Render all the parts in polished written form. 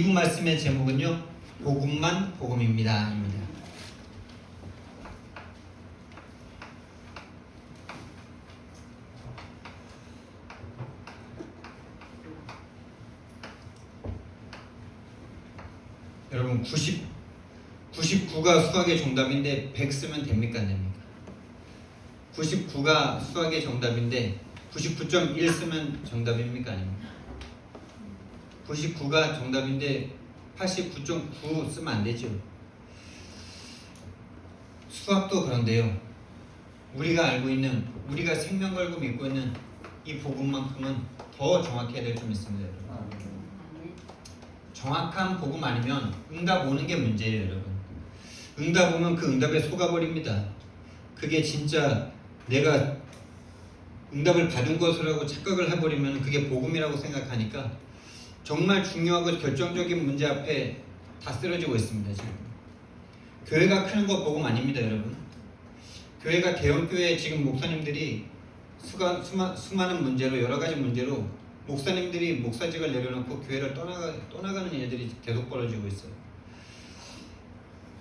이 말씀의 제목은요, 복음만 복음입니다. 입니다. 여러분 99가 수학의 정답인데 100 쓰면 됩니까? 안 됩니까? 99가 수학의 정답인데 99.1 쓰면 정답입니까? 아닙니까? 99가 정답인데 89.9 쓰면 안 되죠. 수학도 그런데요. 우리가 생명 걸고 믿고 있는 이 복음만큼은 더 정확해야 될 점 있습니다, 여러분. 정확한 복음 아니면 응답 오는 게 문제예요, 여러분. 응답 오면 그 응답에 속아버립니다. 그게 진짜 내가 응답을 받은 것이라고 착각을 해버리면 그게 복음이라고 생각하니까 정말 중요하고 결정적인 문제 앞에 다 쓰러지고 있습니다, 지금. 교회가 크는 거 복음 아닙니다, 여러분. 교회가 대형교회 지금 목사님들이 수많은 문제로, 여러 가지 문제로 목사님들이 목사직을 내려놓고 교회를 떠나가는 일들이 계속 벌어지고 있어요.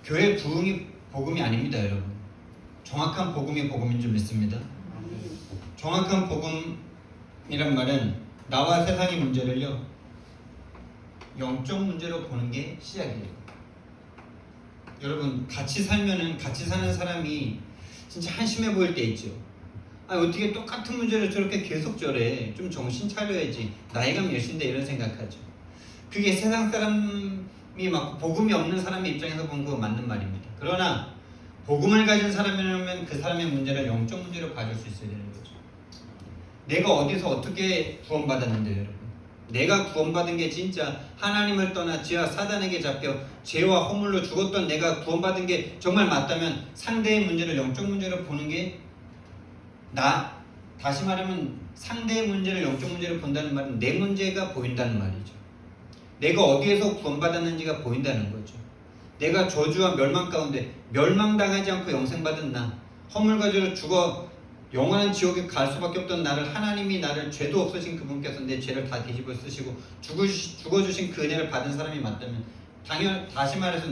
교회 부흥이 복음이 아닙니다, 여러분. 정확한 복음이 복음인 줄 믿습니다. 정확한 복음이란 말은 나와 세상의 문제를요, 영적 문제로 보는 게 시작이에요. 여러분, 같이 살면은 같이 사는 사람이 진짜 한심해 보일 때 있죠. 어떻게 똑같은 문제를 저렇게 계속 저래? 좀 정신 차려야지. 나이가 몇인데 이런 생각하죠. 그게 세상 사람이 막 복음이 없는 사람의 입장에서 본 거 맞는 말입니다. 그러나 복음을 가진 사람이라면 그 사람의 문제를 영적 문제로 봐줄 수 있어야 되는 거죠. 내가 어디서 어떻게 구원받았는데요, 여러분? 내가 구원받은 게 진짜 하나님을 떠나 지하 사단에게 잡혀 죄와 허물로 죽었던 내가 구원받은 게 정말 맞다면 상대의 문제를 영적 문제로 보는 게 다시 말하면 상대의 문제를 영적 문제로 본다는 말은 내 문제가 보인다는 말이죠. 내가 어디에서 구원받았는지가 보인다는 거죠. 내가 저주와 멸망 가운데 멸망당하지 않고 영생받은 나, 허물가지로 죽어 영원한 지옥에 갈 수밖에 없던 나를 하나님이 나를 죄도 없으신 그분께서 내 죄를 다 뒤집어 쓰시고 죽어주신 그 은혜를 받은 사람이 맞다면 다시 말해서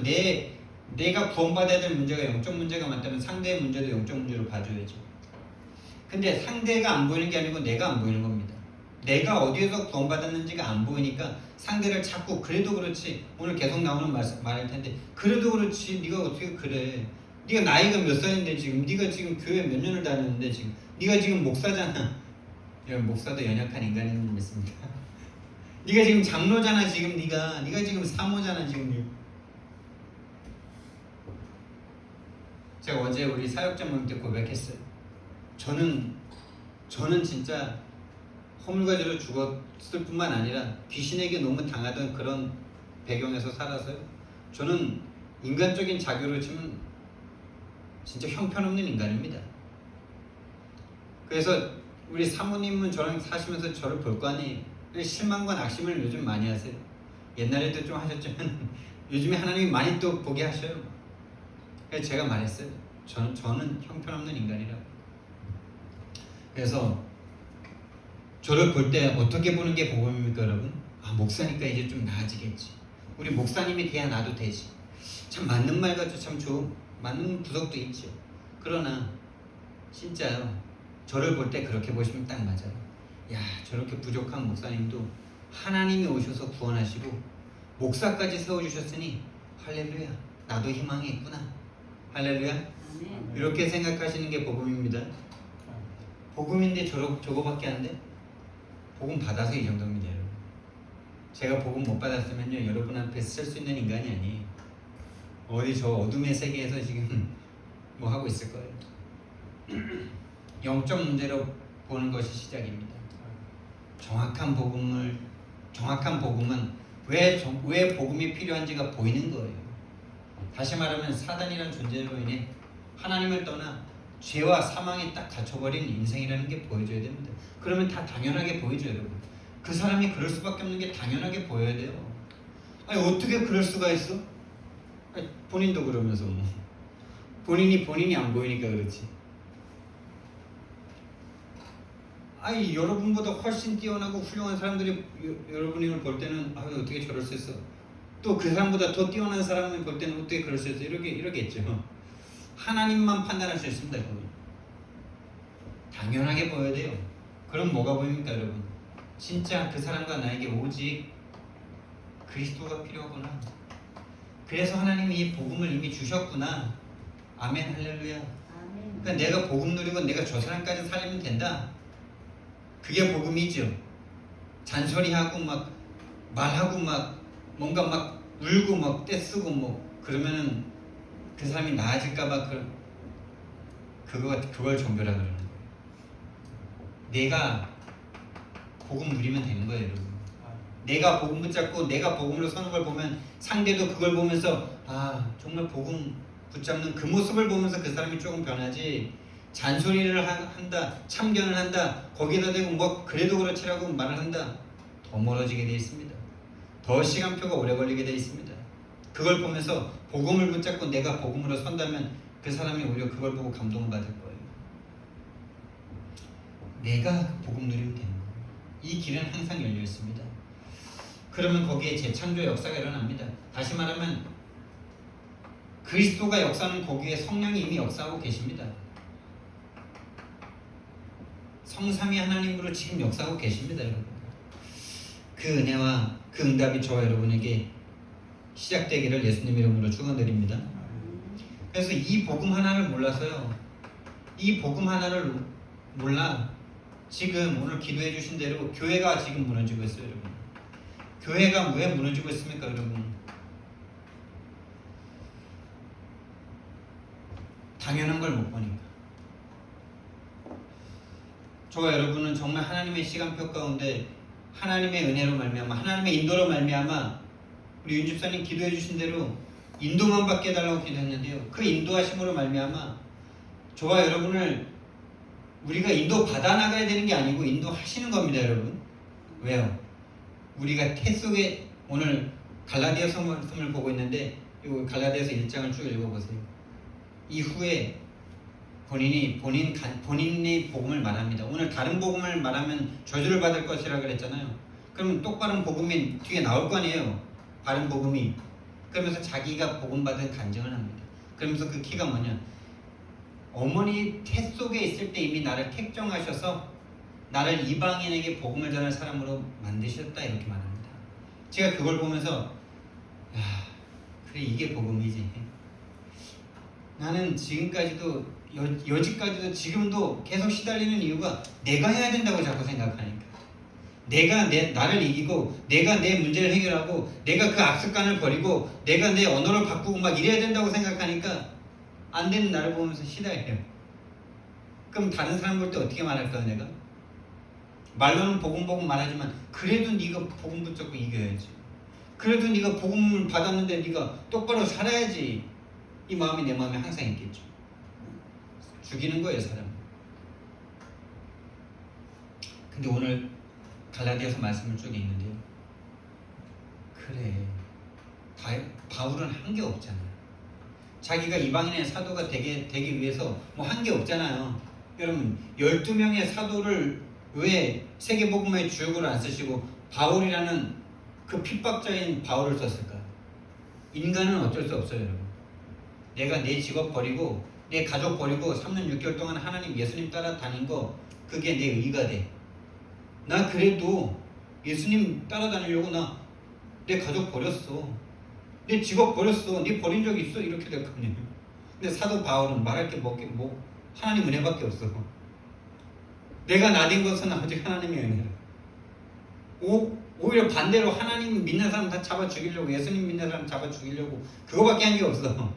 내가 구원받아야 될 문제가 영적 문제가 맞다면 상대의 문제도 영적 문제로 봐줘야죠. 근데 상대가 안 보이는 게 아니고 내가 안 보이는 겁니다. 내가 어디에서 구원받았는지가 안 보이니까 상대를 자꾸 그래도 그렇지, 오늘 계속 나오는 말일 텐데 그래도 그렇지 네가 어떻게 그래, 네가 나이가 몇 살인데 지금 네가 지금 교회 몇 년을 다녔는데 지금 네가 지금 목사잖아. 여러분, 목사도 연약한 인간인 줄 믿습니다. 네가 지금 장로잖아. 지금 네가 지금 사모잖아. 지금 제가 어제 우리 사역자 모임 때 고백했어요. 저는 진짜 허물가지로 죽었을 뿐만 아니라 귀신에게 너무 당하던 그런 배경에서 살아서요. 저는 인간적인 자교로 치면 진짜 형편없는 인간입니다. 그래서 우리 사모님은 저랑 사시면서 저를 볼 거 아니에요. 실망과 낙심을 요즘 많이 하세요. 옛날에도 좀 하셨지만 요즘에 하나님이 많이 또 보게 하셔요. 그래서 제가 말했어요. 저는 형편없는 인간이라고. 그래서 저를 볼 때 어떻게 보는 게 복음입니까, 여러분? 목사니까 이제 좀 나아지겠지. 우리 목사님이 돼야 나도 되지. 참 맞는 말 같죠. 참 맞는 구석도 있죠. 그러나 진짜요, 저를 볼 때 그렇게 보시면 딱 맞아요. 야, 저렇게 부족한 목사님도 하나님이 오셔서 구원하시고 목사까지 세워주셨으니 할렐루야, 나도 희망이 있구나. 할렐루야. 이렇게 생각하시는 게 복음입니다. 복음인데 저거밖에 안 돼? 복음 받아서 이 정도입니다, 여러분. 제가 복음 못 받았으면요, 여러분 앞에 쓸 수 있는 인간이 아니에요. 어디 저 어둠의 세계에서 지금 뭐 하고 있을 거예요. 영적 문제로 보는 것이 시작입니다. 정확한 복음은 왜 복음이 필요한지가 보이는 거예요. 다시 말하면 사단이라는 존재로 인해 하나님을 떠나 죄와 사망에 딱 갇혀버린 인생이라는 게 보여줘야 됩니다. 그러면 다 당연하게 보이죠, 여러분. 그 사람이 그럴 수밖에 없는 게 당연하게 보여야 돼요. 어떻게 그럴 수가 있어? 본인도 그러면서 뭐. 본인이 안 보이니까 그렇지. 여러분보다 훨씬 뛰어나고 훌륭한 사람들이 여러분을 볼 때는 어떻게 저럴 수 있어? 또 그 사람보다 더 뛰어난 사람을 볼 때는 어떻게 그럴 수 있어요? 이러겠죠. 하나님만 판단할 수 있습니다. 그건 당연하게 보여야 돼요. 그럼 뭐가 보입니까 여러분? 진짜 그 사람과 나에게 오직 그리스도가 필요하구나. 그래서 하나님이 이 복음을 이미 주셨구나. 아멘 할렐루야. 그러니까 내가 복음 누리고 내가 저 사람까지 살리면 된다. 그게 복음이죠. 잔소리하고 막 말하고 막 뭔가 막 울고 막 떼쓰고 뭐 그러면은 그 사람이 나아질까봐 그걸 종교라 그러는 거예요. 내가 복음 누리면 되는 거예요, 여러분. 내가 복음 붙잡고 내가 복음으로 서는 걸 보면 상대도 그걸 보면서 아 정말 복음 붙잡는 그 모습을 보면서 그 사람이 조금 변하지. 잔소리를 한다, 참견을 한다, 거기다 대고 뭐 그래도 그렇지라고 말을 한다, 더 멀어지게 돼 있습니다. 더 시간표가 오래 걸리게 돼 있습니다. 그걸 보면서 복음을 붙잡고 내가 복음으로 선다면 그 사람이 오히려 그걸 보고 감동을 받을 거예요. 내가 복음 누리면 되는 거예요. 이 길은 항상 열려 있습니다. 그러면 거기에 재창조 역사가 일어납니다. 다시 말하면 그리스도가 역사하는 거기에 성령이 이미 역사하고 계십니다. 성삼위 하나님으로 지금 역사하고 계십니다, 여러분. 그 은혜와 그 응답이 저와 여러분에게 시작되기를 예수님 이름으로 축원드립니다. 그래서 이 복음 하나를 몰라서요. 이 복음 하나를 몰라 지금 오늘 기도해 주신 대로 교회가 지금 무너지고 있어요, 여러분. 교회가 왜 무너지고 있습니까, 여러분? 당연한 걸 못 보니까. 저와 여러분은 정말 하나님의 시간표 가운데 하나님의 은혜로 말미암아 하나님의 인도로 말미암아 우리 윤 집사님 기도해 주신 대로 인도만 받게 해달라고 기도했는데요. 그 인도하심으로 말미암아 저와 여러분을 우리가 인도 받아 나가야 되는 게 아니고 인도하시는 겁니다, 여러분. 왜요? 우리가 태 속에 오늘 갈라디아서 말씀을 보고 있는데 이 갈라디아서 1장을 쭉 읽어보세요. 이후에 본인이 복음을 말합니다. 오늘 다른 복음을 말하면 저주를 받을 것이라 그랬잖아요. 그럼 똑바른 복음이 뒤에 나올 거 아니에요. 바른 복음이. 그러면서 자기가 복음 받은 간증을 합니다. 그러면서 그 키가 뭐냐? 어머니 태 속에 있을 때 이미 나를 택정하셔서 나를 이방인에게 복음을 전할 사람으로 만드셨다 이렇게 말합니다. 제가 그걸 보면서 야, 그래 이게 복음이지. 나는 지금까지도 여지까지도 지금도 계속 시달리는 이유가 내가 해야 된다고 자꾸 생각하니까. 내가 나를 이기고 내가 내 문제를 해결하고 내가 그 악습관을 버리고 내가 내 언어를 바꾸고 막 이래야 된다고 생각하니까 안 되는 나를 보면서 시달려요. 그럼 다른 사람 볼 때 어떻게 말할까 내가? 말로는 복음 말하지만 그래도 네가 복음 붙잡고 이겨야지. 그래도 네가 복음을 받았는데 네가 똑바로 살아야지. 이 마음이 내 마음에 항상 있겠죠. 죽이는 거예요, 사람. 근데 오늘 갈라디아서 말씀을 쭉 읽는데요. 그래, 바울은 한 게 없잖아요. 자기가 이방인의 사도가 되기 위해서 뭐 한 게 없잖아요. 여러분, 12명의 사도를 왜 세계복음의 주역으로 안 쓰시고 바울이라는 그 핍박자인 바울을 썼을까요? 인간은 어쩔 수 없어요, 여러분. 내가 내 직업 버리고 내 가족 버리고 3년 6개월 동안 하나님 예수님 따라다닌 거 그게 내 의가 돼. 나 그래도 예수님 따라다니려고 나 내 가족 버렸어. 내 직업 버렸어. 네 버린 적 있어? 이렇게 될 거 아니에요. 근데 사도 바울은 말할 게 뭐 하나님 은혜밖에 없어. 내가 나된 것은 아직 하나님의 은혜라. 오히려 반대로 하나님 믿는 사람 다 잡아 죽이려고 예수님 믿는 사람 잡아 죽이려고 그거밖에 한 게 없어.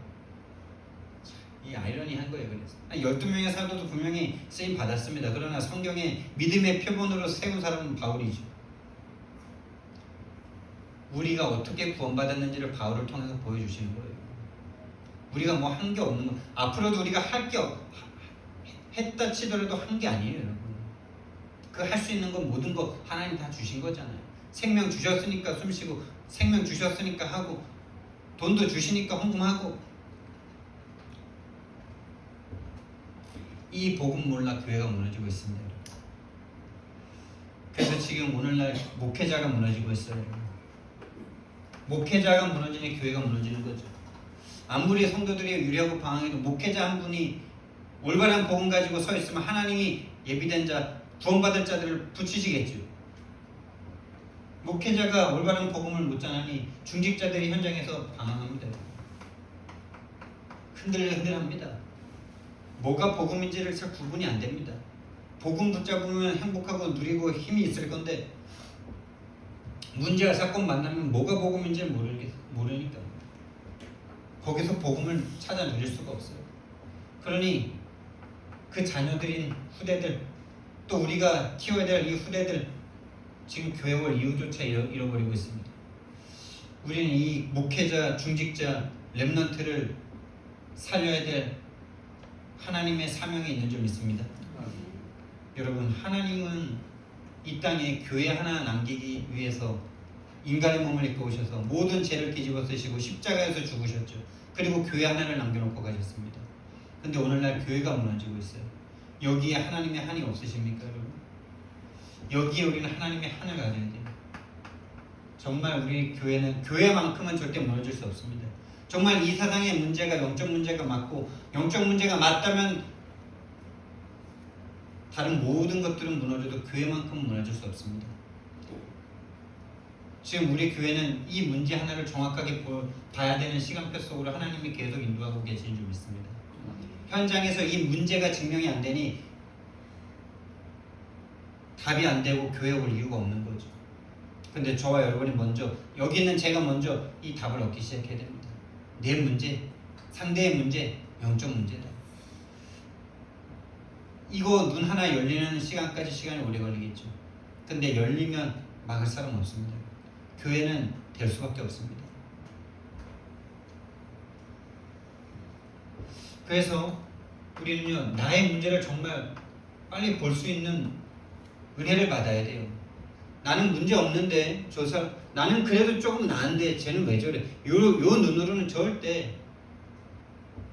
이 아이러니한 거예요. 그래서 12명의 사도도 분명히 쓰임 받았습니다. 그러나 성경에 믿음의 표본으로 세운 사람은 바울이죠. 우리가 어떻게 구원받았는지를 바울을 통해서 보여주시는 거예요. 우리가 뭐 한 게 없는 거. 앞으로도 우리가 할 게 했다 치더라도 한 게 아니에요, 여러분. 그 할 수 있는 건 모든 거 하나님 다 주신 거잖아요. 생명 주셨으니까 숨쉬고 생명 주셨으니까 하고 돈도 주시니까 헌금하고. 이 복음 몰라 교회가 무너지고 있습니다. 그래서 지금 오늘날 목회자가 무너지고 있어요. 목회자가 무너지니 교회가 무너지는 거죠. 아무리 성도들이 유리하고 방황해도 목회자 한 분이 올바른 복음 가지고 서 있으면 하나님이 예비된 자, 구원받을 자들을 붙이시겠죠. 목회자가 올바른 복음을 못 전하니 중직자들이 현장에서 방황합니다. 흔들흔들합니다. 뭐가 복음인지를 잘 구분이 안 됩니다. 복음 붙잡으면 행복하고 누리고 힘이 있을 건데 문제와 사건 만나면 뭐가 복음인지 모르니까 거기서 복음을 찾아 누릴 수가 없어요. 그러니 그 자녀들인 후대들, 또 우리가 키워야 될 이 후대들 지금 교회 올 이유조차 잃어버리고 있습니다. 우리는 이 목회자, 중직자, 렘넌트를 살려야 될 하나님의 사명이 있는 줄 믿습니다. 여러분, 하나님은 이 땅에 교회 하나 남기기 위해서 인간의 몸을 입고 오셔서 모든 죄를 뒤집어 쓰시고 십자가에서 죽으셨죠. 그리고 교회 하나를 남겨놓고 가셨습니다. 근데 오늘날 교회가 무너지고 있어요. 여기에 하나님의 한이 없으십니까, 여러분? 여기에 우리는 하나님의 한을 가져야 돼요. 정말 우리 교회는 교회만큼은 절대 무너질 수 없습니다. 정말 이 세상의 문제가 영적 문제가 맞고 영적 문제가 맞다면 다른 모든 것들은 무너져도 교회만큼은 무너질 수 없습니다. 지금 우리 교회는 이 문제 하나를 정확하게 봐야 되는 시간표 속으로 하나님이 계속 인도하고 계시는 줄 믿습니다. 현장에서 이 문제가 증명이 안 되니 답이 안 되고 교회에 올 이유가 없는 거죠. 근데 저와 여러분이 먼저, 여기 있는 제가 먼저 이 답을 얻기 시작해야 됩니다. 내 문제, 상대의 문제, 영적 문제다. 이거 눈 하나 열리는 시간까지 시간이 오래 걸리겠죠. 근데 열리면 막을 사람 없습니다. 교회는 될 수밖에 없습니다. 그래서 우리는요, 나의 문제를 정말 빨리 볼 수 있는 은혜를 받아야 돼요. 나는 문제 없는데 나는 그래도 조금 나은데 쟤는 왜 저래? 요 눈으로는 절대,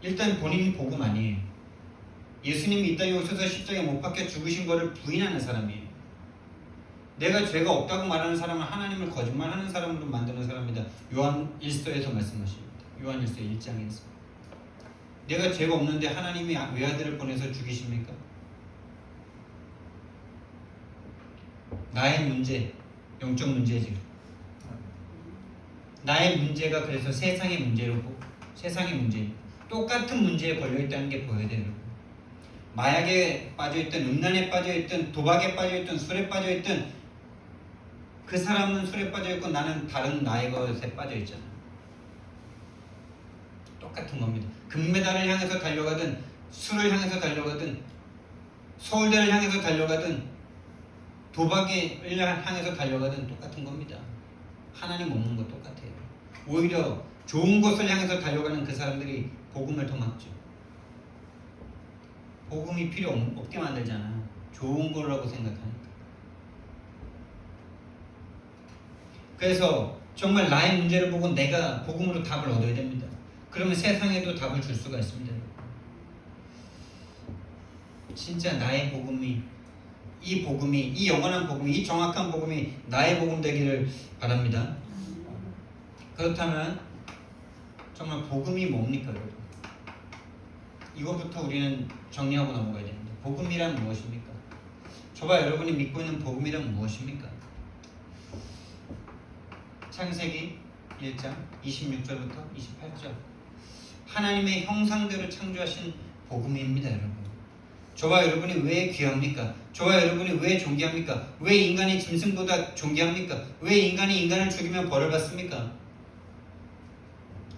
일단 본인이 복음 아니에요. 예수님이 이 땅에 오셔서 십자가에 못 박혀 죽으신 것을 부인하는 사람이에요. 내가 죄가 없다고 말하는 사람은 하나님을 거짓말하는 사람으로 만드는 사람이다. 요한 1서에서 말씀하십니다. 요한 1서 1장에서 내가 죄가 없는데 하나님이 외아들을 보내서 죽이십니까? 나의 문제, 영적 문제지. 나의 문제가 그래서 세상의 문제로 세상의 문제, 똑같은 문제에 걸려있다는 게 보여야 돼요. 마약에 빠져있든 음란에 빠져있든 도박에 빠져있든 술에 빠져있든 그 사람은 술에 빠져있고 나는 다른 나의 것에 빠져있잖아. 똑같은 겁니다. 금메달을 향해서 달려가든 술을 향해서 달려가든 서울대를 향해서 달려가든 도박을 향해서 달려가든 똑같은 겁니다. 하나님 없는 거 똑같아요. 오히려 좋은 것을 향해서 달려가는 그 사람들이 복음을 더 막죠. 복음이 필요 없게 만들잖아. 좋은 거라고 생각하니까. 그래서 정말 나의 문제를 보고 내가 복음으로 답을 얻어야 됩니다. 그러면 세상에도 답을 줄 수가 있습니다. 진짜 나의 복음이, 이 영원한 복음이, 이 정확한 복음이 나의 복음 되기를 바랍니다. 그렇다면 정말 복음이 뭡니까, 여러분? 이것부터 우리는 정리하고 넘어가야 됩니다. 복음이란 무엇입니까? 저와 여러분이 믿고 있는 복음이란 무엇입니까? 창세기 1장 26절부터 28절, 하나님의 형상대로 창조하신 복음입니다, 여러분. 저와 여러분이 왜 귀합니까? 저와 여러분이 왜 존귀합니까? 왜 인간이 짐승보다 존귀합니까? 왜 인간이 인간을 죽이면 벌을 받습니까?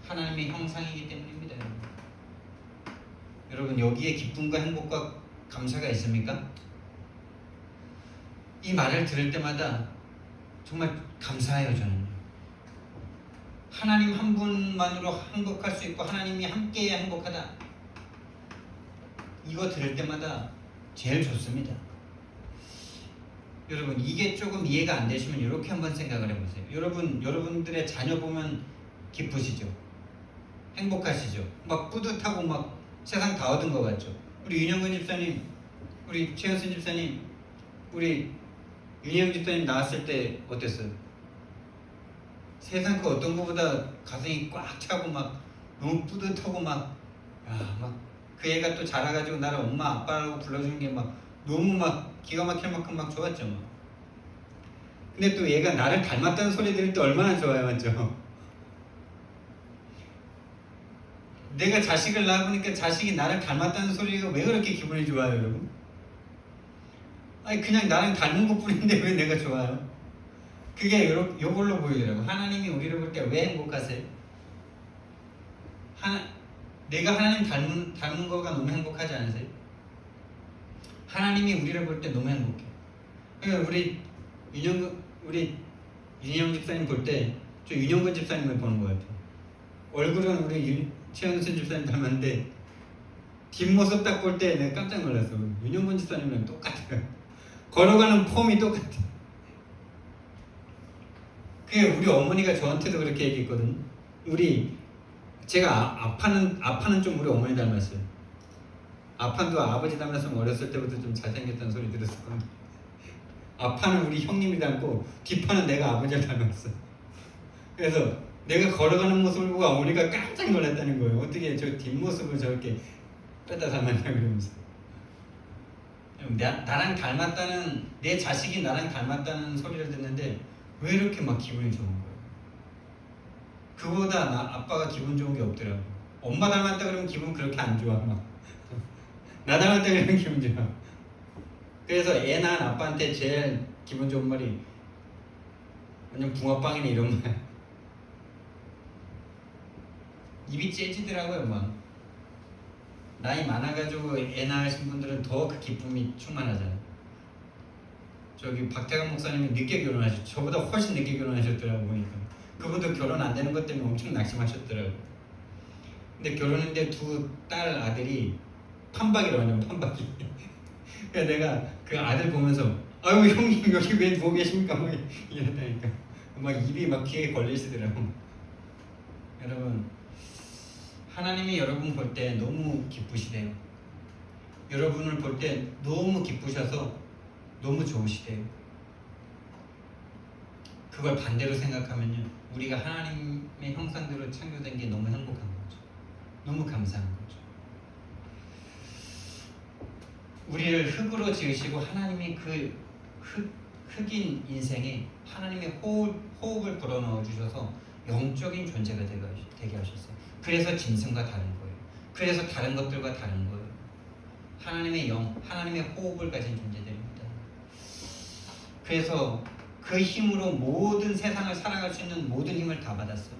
하나님의 형상이기 때문입니다, 여러분. 여러분, 여기에 기쁨과 행복과 감사가 있습니까? 이 말을 들을 때마다 정말 감사해요, 저는. 하나님 한 분만으로 행복할 수 있고 하나님이 함께해야 행복하다. 이거 들을 때마다 제일 좋습니다. 여러분, 이게 조금 이해가 안 되시면 이렇게 한번 생각을 해보세요. 여러분들의 자녀 보면 기쁘시죠? 행복하시죠? 막 뿌듯하고 막 세상 다 얻은 것 같죠? 우리 윤영근 집사님, 우리 최현순 집사님, 우리 윤영 집사님 나왔을 때 어땠어요? 세상 그 어떤 것보다 가슴이 꽉 차고 막 너무 뿌듯하고 막 그 애가 또 자라가지고 나를 엄마 아빠라고 불러주는 게 막 너무 막 기가 막힐 만큼 막 좋았죠 막. 근데 또 얘가 나를 닮았다는 소리 들을 때 얼마나 좋아요, 맞죠? 내가 자식을 낳아보니까 자식이 나를 닮았다는 소리가 왜 그렇게 기분이 좋아요, 여러분? 아니 그냥 나랑 닮은 것뿐인데 왜 내가 좋아요? 그게 요걸로 보이더라고. 하나님이 우리를 볼 때 왜 행복하세요? 내가 하나님 닮은 거가 너무 행복하지 않으세요? 하나님이 우리를 볼 때 너무 행복해. 그러니까 우리 윤영 집사님 볼 때 저 윤영근 집사님을 보는 것 같아요. 얼굴은 우리 최현순 집사님 닮았는데 뒷모습 딱 볼 때 내가 깜짝 놀랐어. 윤영근 집사님이랑 똑같아요. 걸어가는 폼이 똑같아. 그게 우리 어머니가 저한테도 그렇게 얘기했거든요. 제가 아파는 좀 우리 어머니 닮았어요. 아판도 아버지 닮았으면 어렸을 때부터 좀 잘생겼다는 소리 들었었거든요. 아파는 우리 형님이 닮고 뒷판은 내가 아버지를 닮았어. 그래서 내가 걸어가는 모습을 보고 어머니가 깜짝 놀랐다는 거예요. 어떻게 저 뒷모습을 저렇게 빼다 닮았냐 그러면서. 나랑 닮았다는, 내 자식이 나랑 닮았다는 소리를 듣는데 왜 이렇게 막 기분이 좋은 거예요? 그거보다 아빠가 기분 좋은 게 없더라고. 엄마 닮았다 그러면 기분 그렇게 안 좋아. 나 닮았다 그러면 기분 좋아. 그래서 애 낳은 아빠한테 제일 기분 좋은 말이 완전 붕어빵이네 이런 말. 입이 째지더라고요. 막 나이 많아가지고 애 낳으신 분들은 더 그 기쁨이 충만하잖아요. 저기 박태강 목사님이 늦게 결혼하셨죠. 저보다 훨씬 늦게 결혼하셨더라고 보니까. 그분도 결혼 안 되는 것 때문에 엄청 낙심하셨더라고. 근데 결혼했는데 두 딸 아들이 판박이라고 하냐면 판박이. 그래서 내가 그 아들 보면서 아유 형님 여기 왜 누워 계십니까? 막 이랬다니까. 막 입이 막 귀에 걸리시더라고. 여러분 하나님이 여러분 볼 때 너무 기쁘시대요. 여러분을 볼 때 너무 기쁘셔서 너무 좋으시대요. 그걸 반대로 생각하면요, 우리가 하나님의 형상대로 창조된 게 너무 행복한 거죠. 너무 감사한 거죠. 우리를 흙으로 지으시고 하나님이 그 흙인 인생에 하나님의 호흡을 불어넣어 주셔서 영적인 존재가 되게 하셨어요. 그래서 짐승과 다른 거예요. 그래서 다른 것들과 다른 거예요. 하나님의 하나님의 호흡을 가진 존재들입니다. 그래서 그 힘으로 모든 세상을 살아갈 수 있는 모든 힘을 다 받았어요.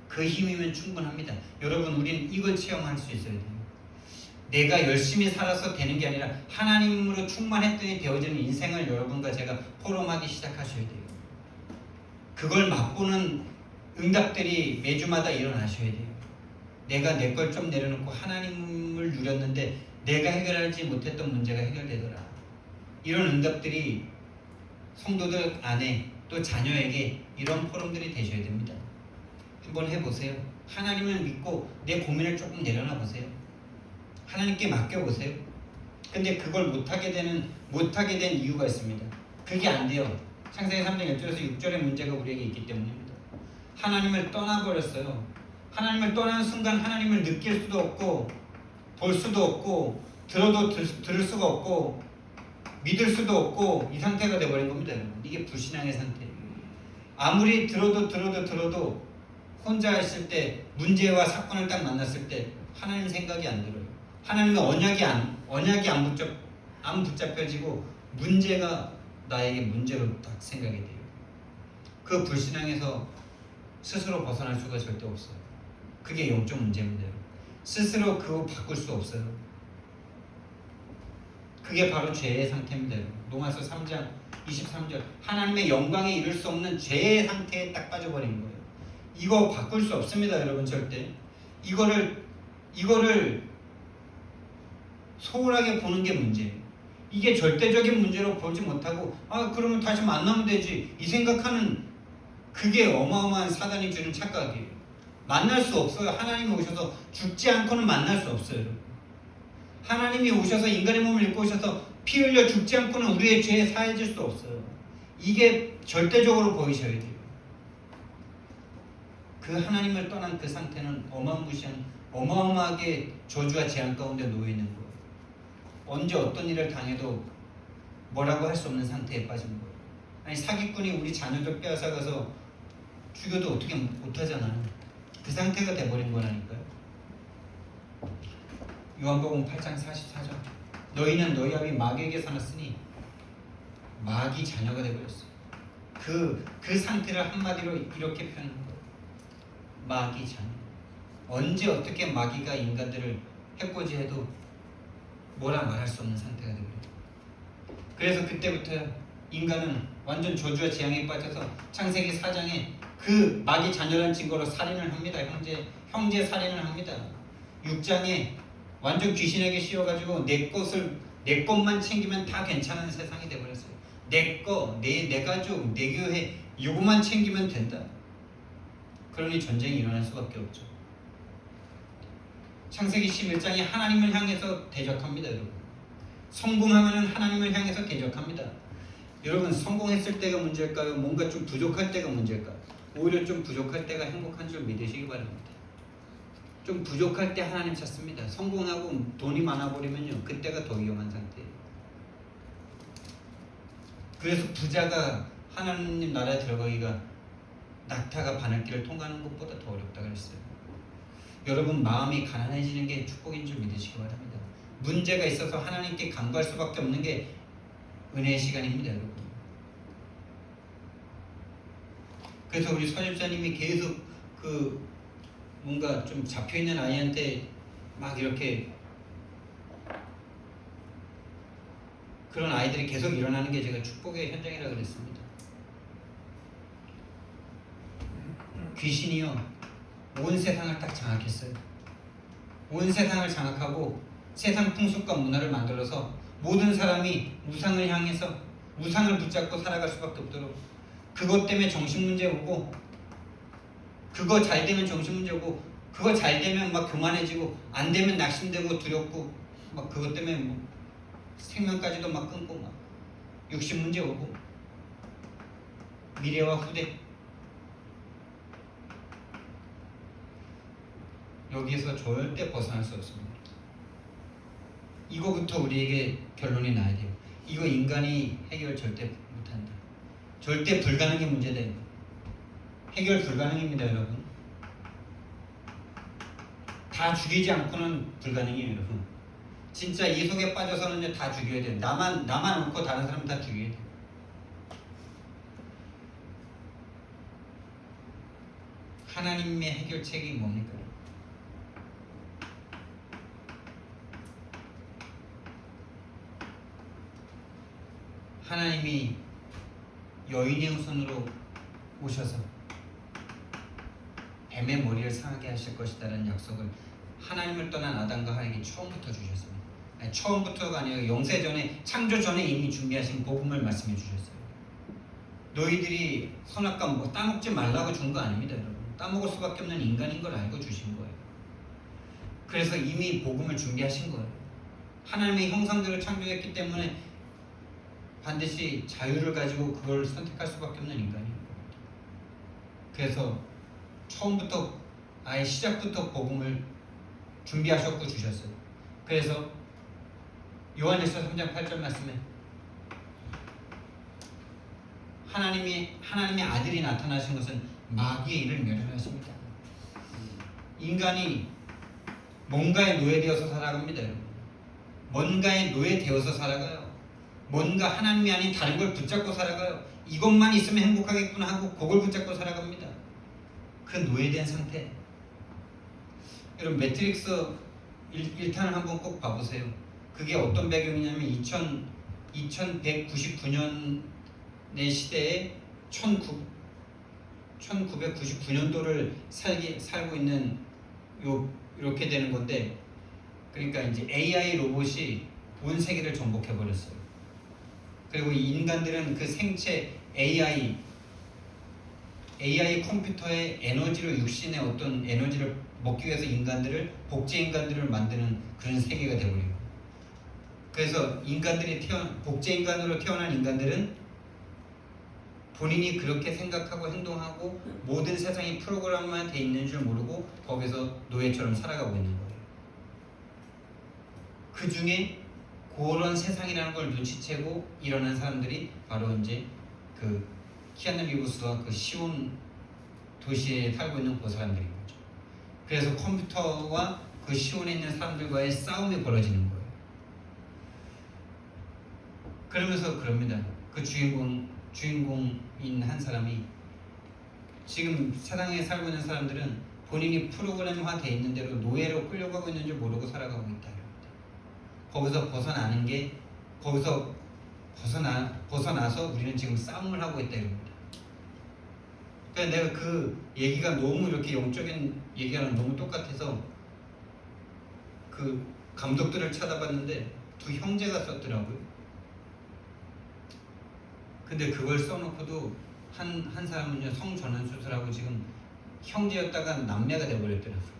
그 힘이면 충분합니다. 여러분 우리는 이걸 체험할 수 있어야 돼요. 내가 열심히 살아서 되는 게 아니라 하나님으로 충만했더니 되어지는 인생을 여러분과 제가 포럼하기 시작하셔야 돼요. 그걸 맛보는 응답들이 매주마다 일어나셔야 돼요. 내가 내 걸 좀 내려놓고 하나님을 누렸는데 내가 해결하지 못했던 문제가 해결되더라. 이런 응답들이 성도들 안에 또 자녀에게 이런 포럼들이 되셔야 됩니다. 한번 해보세요. 하나님을 믿고 내 고민을 조금 내려놔 보세요. 하나님께 맡겨보세요. 근데 그걸 못하게 된 이유가 있습니다. 그게 안 돼요. 창세기 3장 1절에서 6절의 문제가 우리에게 있기 때문입니다. 하나님을 떠나버렸어요. 하나님을 떠나는 순간 하나님을 느낄 수도 없고 볼 수도 없고 들어도 들을 수가 없고 믿을 수도 없고 이 상태가 돼버린 겁니다. 이게 불신앙의 상태예요. 아무리 들어도 혼자 있을 때 문제와 사건을 딱 만났을 때 하나님 생각이 안 들어요. 하나님의 언약이 안 붙잡혀지고 문제가 나에게 문제로 딱 생각이 돼요. 그 불신앙에서 스스로 벗어날 수가 절대 없어요. 그게 영적 문제입니다. 스스로 그거 바꿀 수 없어요. 그게 바로 죄의 상태입니다. 로마서 3장 23절 하나님의 영광에 이를 수 없는 죄의 상태에 딱 빠져버린 거예요. 이거 바꿀 수 없습니다. 여러분 절대. 이거를 소홀하게 보는 게 문제예요. 이게 절대적인 문제로 보지 못하고 그러면 다시 만나면 되지 이 생각하는 그게 어마어마한 사단이 주는 착각이에요. 만날 수 없어요. 하나님이 오셔서 죽지 않고는 만날 수 없어요. 하나님이 오셔서 인간의 몸을 입고 오셔서 피 흘려 죽지 않고는 우리의 죄에 사해질 수 없어요. 이게 절대적으로 보이셔야 돼요. 그 하나님을 떠난 그 상태는 어마무시한 어마어마하게 저주와 재앙 가운데 놓여 있는 거예요. 언제 어떤 일을 당해도 뭐라고 할 수 없는 상태에 빠진 거예요. 아니 사기꾼이 우리 자녀들 빼앗아가서 죽여도 어떻게 못하잖아요. 그 상태가 돼버린 거라니까요. 요한복음 8장 44절 너희는 너희 아비 마귀에게 살았으니 마귀 자녀가 되버렸어요. 그 상태를 한마디로 이렇게 표현한 거예요. 마귀 자녀. 언제 어떻게 마귀가 인간들을 해코지해도 뭐라 말할 수 없는 상태가 되버려요. 그래서 그때부터 인간은 완전 저주와 재앙에 빠져서 창세기 4장에 그 마귀 자녀라는 증거로 살인을 합니다. 형제 살인을 합니다. 6장에 완전 귀신에게 씌워가지고 내 것만 챙기면 다 괜찮은 세상이 돼버렸어요. 내 거, 내 가족, 내 교회 이거만 챙기면 된다. 그러니 전쟁이 일어날 수밖에 없죠. 창세기 11장에 하나님을 향해서 대적합니다. 여러분 성공하면 하나님을 향해서 대적합니다. 여러분 성공했을 때가 문제일까요? 뭔가 좀 부족할 때가 문제일까요? 오히려 좀 부족할 때가 행복한 줄 믿으시기 바랍니다. 좀 부족할 때 하나님 찾습니다. 성공하고 돈이 많아버리면요 그때가 더 위험한 상태예요. 그래서 부자가 하나님 나라에 들어가기가 낙타가 바늘길을 통과하는 것보다 더 어렵다 그랬어요. 여러분 마음이 가난해지는 게 축복인 줄 믿으시기 바랍니다. 문제가 있어서 하나님께 간구할 수밖에 없는 게 은혜의 시간입니다. 여러분. 그래서 우리 서집사님이 계속 뭔가 좀 잡혀있는 아이한테 막 이렇게 그런 아이들이 계속 일어나는 게 제가 축복의 현장이라고 그랬습니다. 귀신이요 온 세상을 딱 장악했어요. 온 세상을 장악하고 세상 풍습과 문화를 만들어서 모든 사람이 우상을 향해서 우상을 붙잡고 살아갈 수밖에 없도록 그것 때문에 정신문제 오고 그거 잘 되면 정신문제 오고 그거 잘 되면 막 교만해지고 안 되면 낙심되고 두렵고 막 그것 때문에 뭐 생명까지도 막 끊고 막 육신문제 오고 미래와 후대 여기에서 절대 벗어날 수 없습니다. 이거부터 우리에게 결론이 나야 돼요. 이거 인간이 해결 절대 못한다. 절대 불가능의 문제다. 해결 불가능입니다, 여러분. 다 죽이지 않고는 불가능해요, 여러분. 진짜 이 속에 빠져서는 다 죽여야 돼요. 나만 없고 다른 사람 다 죽여야 돼요. 하나님의 해결책이 뭡니까? 하나님이 여인의 후손으로 오셔서 뱀의 머리를 상하게 하실 것이다라는 약속을 하나님을 떠난 아담과 하에게 처음부터 주셨습니다. 아니, 처음부터가 아니라 영세전에 창조 전에 이미 준비하신 복음을 말씀해 주셨어요. 너희들이 선악과 뭐 따먹지 말라고 준 거 아닙니다, 여러분. 따먹을 수밖에 없는 인간인 걸 알고 주신 거예요. 그래서 이미 복음을 준비하신 거예요. 하나님의 형상대로 창조했기 때문에 반드시 자유를 가지고 그걸 선택할 수밖에 없는 인간이에요. 그래서 처음부터 아예 시작부터 복음을 준비하셨고 주셨어요. 그래서 요한일서 3장 8절 말씀에 하나님의 아들이 나타나신 것은 마귀의 일을 멸하십니다. 인간이 뭔가에 노예되어서 살아갑니다, 여러분. 뭔가에 노예되어서 살아가요. 뭔가 하나님이 아닌 다른 걸 붙잡고 살아가요. 이것만 있으면 행복하겠구나 하고 그걸 붙잡고 살아갑니다. 그 노예된 상태. 여러분 매트릭스 1탄을 한번 꼭 봐보세요. 그게 어떤 배경이냐면 2199년의 시대에 1999년도를 살고 있는 이렇게 되는 건데, 그러니까 이제 AI 로봇이 온 세계를 정복해 버렸어요. 그리고 이 인간들은 그 생체 AI 컴퓨터의 에너지로 육신의 어떤 에너지를 먹기 위해서 복제 인간들을 만드는 그런 세계가 되버리고, 그래서 복제 인간으로 태어난 인간들은 본인이 그렇게 생각하고 행동하고 모든 세상이 프로그램만 돼 있는 줄 모르고 거기서 노예처럼 살아가고 있는 거예요. 그 중에 그런 세상이라는 걸 눈치채고 일어난 사람들이 바로 이제 그 키아누 리브스와 그 시온 도시에 살고 있는 그 사람들인 거죠. 그래서 컴퓨터와 그 시온에 있는 사람들과의 싸움이 벌어지는 거예요. 그러면서 그럽니다. 그 주인공인 한 사람이 지금 세상에 살고 있는 사람들은 본인이 프로그램화 돼 있는 대로 노예로 끌려가고 있는 줄 모르고 살아가고 있다. 거기서 벗어나는 게 거기서 벗어나서 우리는 지금 싸움을 하고 있다 이겁니다. 그러니까 내가 그 얘기가 너무 이렇게 영적인 얘기랑 너무 똑같아서 그 감독들을 찾아봤는데 두 형제가 썼더라고요. 근데 그걸 써놓고도 한 사람은요 성전환 수술하고 지금 형제였다가 남매가 돼버렸더라고요.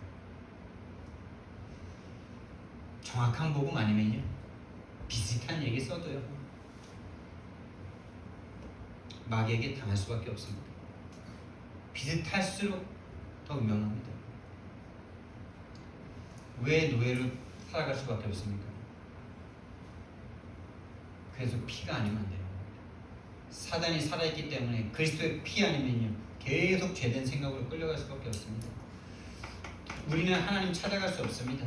정확한 복음 아니면요 비슷한 얘기 써도요 마귀에게 당할 수밖에 없습니다. 비슷할수록 더 위험합니다. 왜 노예로 살아갈 수밖에 없습니까? 그래서 피가 아니면 안 되는 겁니다. 사단이 살아있기 때문에 그리스도의 피 아니면요 계속 죄된 생각으로 끌려갈 수밖에 없습니다. 우리는 하나님 찾아갈 수 없습니다.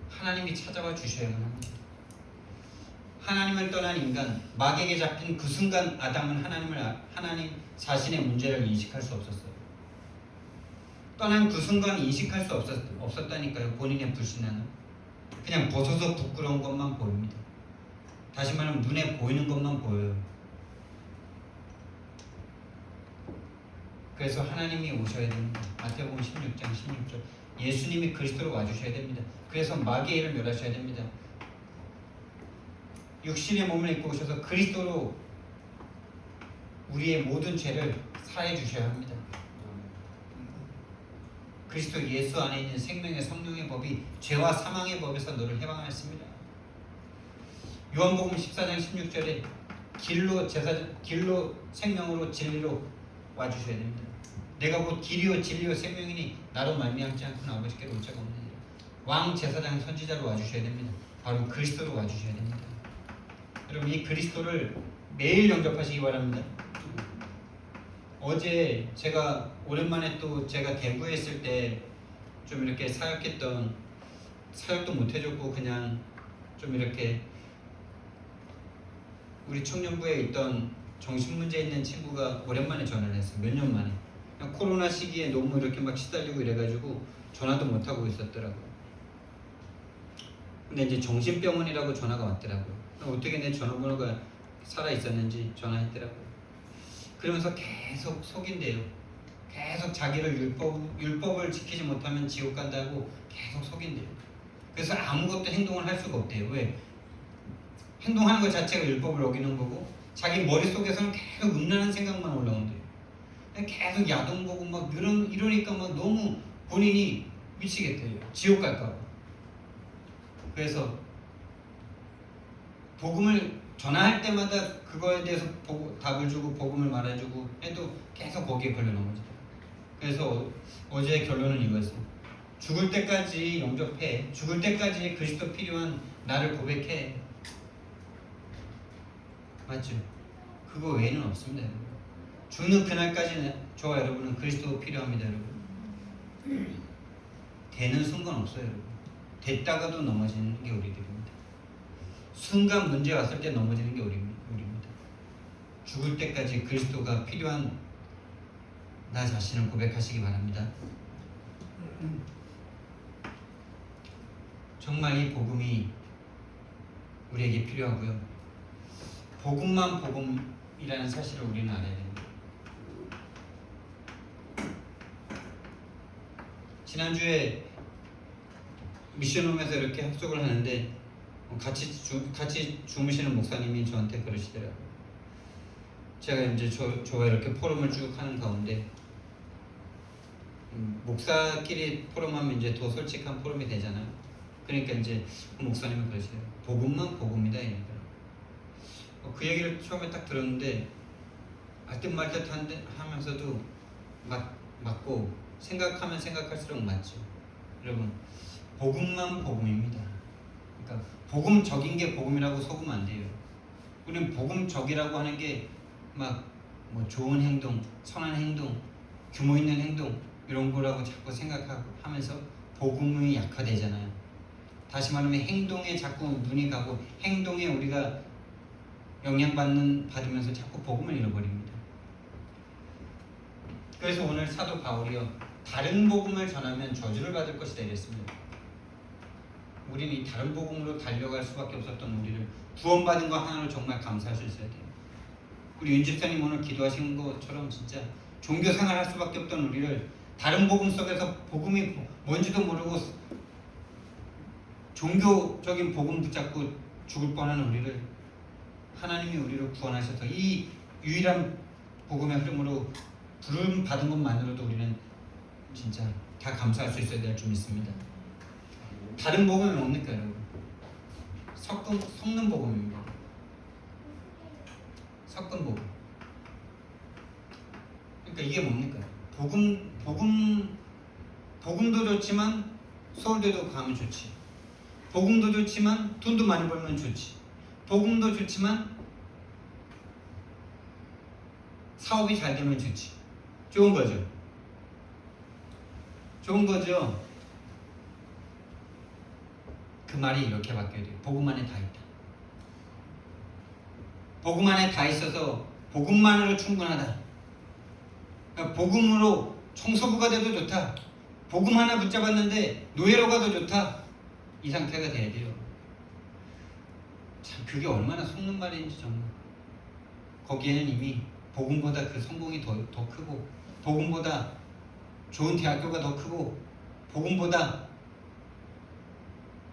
하나님이 찾아와 주셔야만 합니다. 하나님을 떠난 인간, 마귀에게 잡힌 그 순간 아담은 하나님 자신의 문제를 인식할 수 없었어요. 떠난 그 순간 인식할 수 없었다니까요. 본인의 불신앙은 그냥 벗어서 부끄러운 것만 보입니다. 다시 말하면 눈에 보이는 것만 보여요. 그래서 하나님이 오셔야 됩니다. 마태복음 16장 16절 예수님이 그리스도로 와주셔야 됩니다. 그래서 마귀의 일을 멸하셔야 됩니다. 육신의 몸을 입고 오셔서 그리스도로 우리의 모든 죄를 사해 주셔야 합니다. 그리스도 예수 안에 있는 생명의 성령의 법이 죄와 사망의 법에서 너를 해방하였습니다. 요한복음 14장 16절에 길로 생명으로 진리로 와주셔야 됩니다. 내가 곧 길이요 진리요 생명이니 나로 말미암지 않고는 아버지께로 올 자가 없느니라. 왕 제사장 선지자로 와주셔야 됩니다. 바로 그리스도로 와주셔야 됩니다. 여러분 이 그리스도를 매일 영접하시기 바랍니다. 어제 제가 오랜만에 또 제가 대구에 있을 때 좀 이렇게 사역도 못 해줬고 그냥 좀 이렇게 우리 청년부에 있던 정신문제 있는 친구가 오랜만에 전화를 했어요. 몇 년 만에. 그냥 코로나 시기에 너무 이렇게 막 시달리고 이래가지고 전화도 못하고 있었더라고요. 근데 이제 정신병원이라고 전화가 왔더라고요. 어떻게 내 전화번호가 살아있었는지 전화했더라고요. 그러면서 계속 속인대요. 계속 자기를 율법을 지키지 못하면 지옥 간다고 계속 속인대요. 그래서 아무것도 행동을 할 수가 없대요. 왜? 행동하는 것 자체가 율법을 어기는 거고 자기 머릿속에서는 계속 음란한 생각만 올라온대요. 계속 야동 보고 막 이러니까 막 너무 본인이 미치겠대요. 지옥 갈까 봐. 그래서 복음을 전화할 때마다 그거에 대해서 답을 주고 복음을 말해주고 해도 계속 거기에 걸려 넘어져요. 그래서 어제의 결론은 이거였어요. 죽을 때까지 영접해. 죽을 때까지 그리스도 필요한 나를 고백해. 맞죠? 그거 외에는 없습니다. 여러분. 죽는 그날까지는 저와 여러분은 그리스도가 필요합니다. 여러분. 되는 순간 없어요. 여러분. 됐다가도 넘어지는 게 우리들입니다. 순간 문제 왔을 때 넘어지는 게 우리입니다. 죽을 때까지 그리스도가 필요한 나 자신을 고백하시기 바랍니다. 정말 이 복음이 우리에게 필요하고요. 복음만 복음이라는 사실을 우리는 알아야 됩니다. 지난주에 미션홈에서 이렇게 합숙을 하는데 같이 주무시는 목사님이 저한테 그러시더라고요. 제가 이제 저와 이렇게 포럼을 쭉 하는 가운데 목사끼리 포럼하면 이제 더 솔직한 포럼이 되잖아요. 그러니까 이제 그 목사님은 그러시더라고요. 복음만 복음이다 이러더라고요. 그 얘기를 처음에 딱 들었는데 알듯 말듯 하면서도 맞고 생각하면 생각할수록 맞죠. 여러분 복음만 복음입니다. 그러니까 복음적인 게 복음이라고 속으면 안 돼요. 우리는 복음적이라고 하는 게 막 뭐 좋은 행동, 선한 행동, 규모 있는 행동 이런 거라고 자꾸 생각하면서 복음이 약화되잖아요. 다시 말하면 행동에 자꾸 눈이 가고 행동에 우리가 받으면서 자꾸 복음을 잃어버립니다. 그래서 오늘 사도 바울이요, 다른 복음을 전하면 저주를 받을 것이다 이랬습니다. 우리는 이 다른 복음으로 달려갈 수밖에 없었던 우리를 구원받은 거 하나로 정말 감사할 수 있어야 돼요. 우리 윤 집사님 오늘 기도하신 것처럼 진짜 종교 생활할 수밖에 없던 우리를 다른 복음 속에서 복음이 뭔지도 모르고 종교적인 복음 붙잡고 죽을 뻔한 우리를 하나님이 우리를 구원하셔서 이 유일한 복음의 흐름으로 부름 받은 것만으로도 우리는 진짜 다 감사할 수 있어야 될 줄 믿습니다. 다른 복음이 뭡니까 여러분? 섞는 복음입니다. 섞은 복음. 그러니까 이게 뭡니까? 복음도 좋지만 서울대도 가면 좋지. 복음도 좋지만 돈도 많이 벌면 좋지. 복음도 좋지만 사업이 잘 되면 좋지. 좋은 거죠. 좋은 거죠. 그 말이 이렇게 바뀌어야 돼요. 복음 안에 다 있다. 복음 안에 다 있어서 복음만으로 충분하다. 그러니까 복음으로 청소부가 돼도 좋다. 복음 하나 붙잡았는데 노예로 가도 좋다. 이 상태가 돼야 돼요. 참 그게 얼마나 속는 말인지 정말. 거기에는 이미 복음보다 그 성공이 더 크고 복음보다 좋은 대학교가 더 크고 복음보다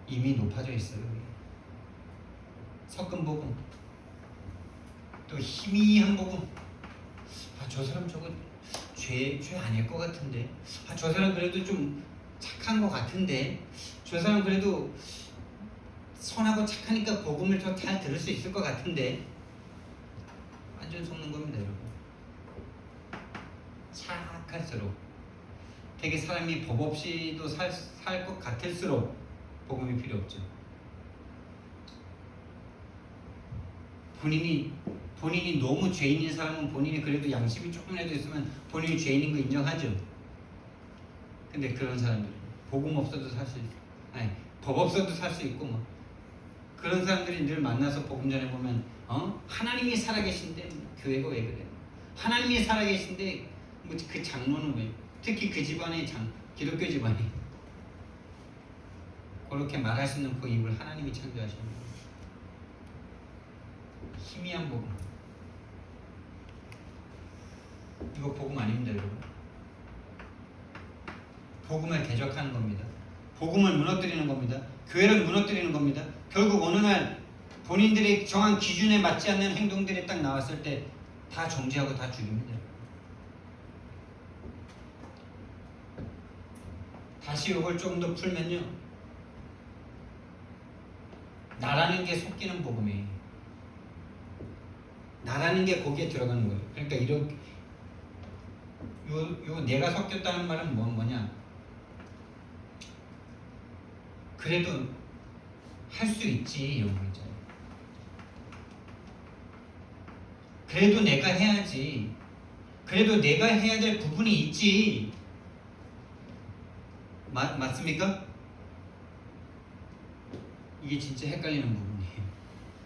이미 높아져 있어요. 섞은 복음, 또 희미한 복음. 저 사람 저거 죄 아닐 것 같은데. 저 사람 그래도 좀 착한 것 같은데. 저 사람 그래도 선하고 착하니까 복음을 더 잘 들을 수 있을 것 같은데. 완전 속는 겁니다, 여러분. 착할수록, 되게 사람이 법 없이도 살 것 같을수록 복음이 필요 없죠. 본인이 너무 죄인인 사람은 본인이 그래도 양심이 조금이라도 있으면 본인이 죄인인 거 인정하죠. 근데 그런 사람들 복음 없어도 살 수 있어. 아니, 법 없어도 살 수 있고 뭐 그런 사람들이 늘 만나서 복음 전해보면 하나님이 살아계신데 교회가 왜 그래? 하나님이 살아계신데 뭐 그 장로는 왜? 특히 그 집안의 기독교 집안이 그렇게 말할 수 있는 그 입을 하나님이 창조하십니다. 희미한 복음. 이거 복음 아닙니다, 여러분. 복음을 대적하는 겁니다. 복음을 무너뜨리는 겁니다. 교회를 무너뜨리는 겁니다. 결국 어느 날 본인들의 정한 기준에 맞지 않는 행동들이 딱 나왔을 때 다 정지하고 다 죽입니다. 다시 이걸 조금 더 풀면요, 나라는 게 섞이는 복음이에요. 나라는 게 거기에 들어가는 거예요. 그러니까 이렇게 요 내가 섞였다는 말은 뭐냐? 그래도 할 수 있지 이런 거 있잖아요. 그래도 내가 해야지. 그래도 내가 해야 될 부분이 있지. 맞습니까? 이게 진짜 헷갈리는 부분이에요.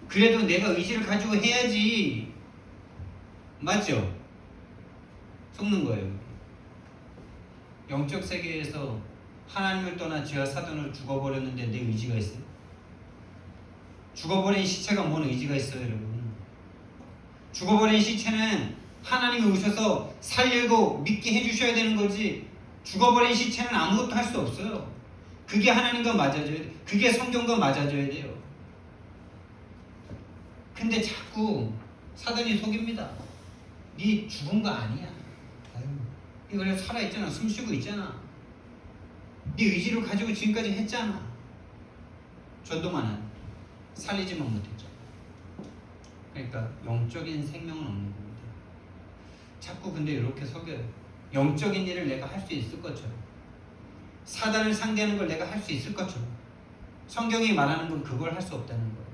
그래도 내가 의지를 가지고 해야지. 맞죠? 속는 거예요. 영적 세계에서 하나님을 떠나 죄와 사단으로 죽어버렸는데 내 의지가 있어요? 죽어버린 시체가 뭔 의지가 있어요, 여러분? 죽어버린 시체는 하나님이 오셔서 살리고 믿게 해주셔야 되는 거지, 죽어버린 시체는 아무것도 할 수 없어요. 그게 하나님과 맞아줘야 돼. 그게 성경과 맞아줘야 돼요. 근데 자꾸 사단이 속입니다. 네 죽은 거 아니야. 이거 그래 살아있잖아. 숨쉬고 있잖아. 네 의지를 가지고 지금까지 했잖아. 전도만 한 살리지만 못했죠. 그러니까 영적인 생명은 없는 겁니다. 자꾸 근데 이렇게 속여요. 영적인 일을 내가 할 수 있을 것처럼, 사단을 상대하는 걸 내가 할 수 있을 것처럼. 성경이 말하는 건 그걸 할 수 없다는 거예요.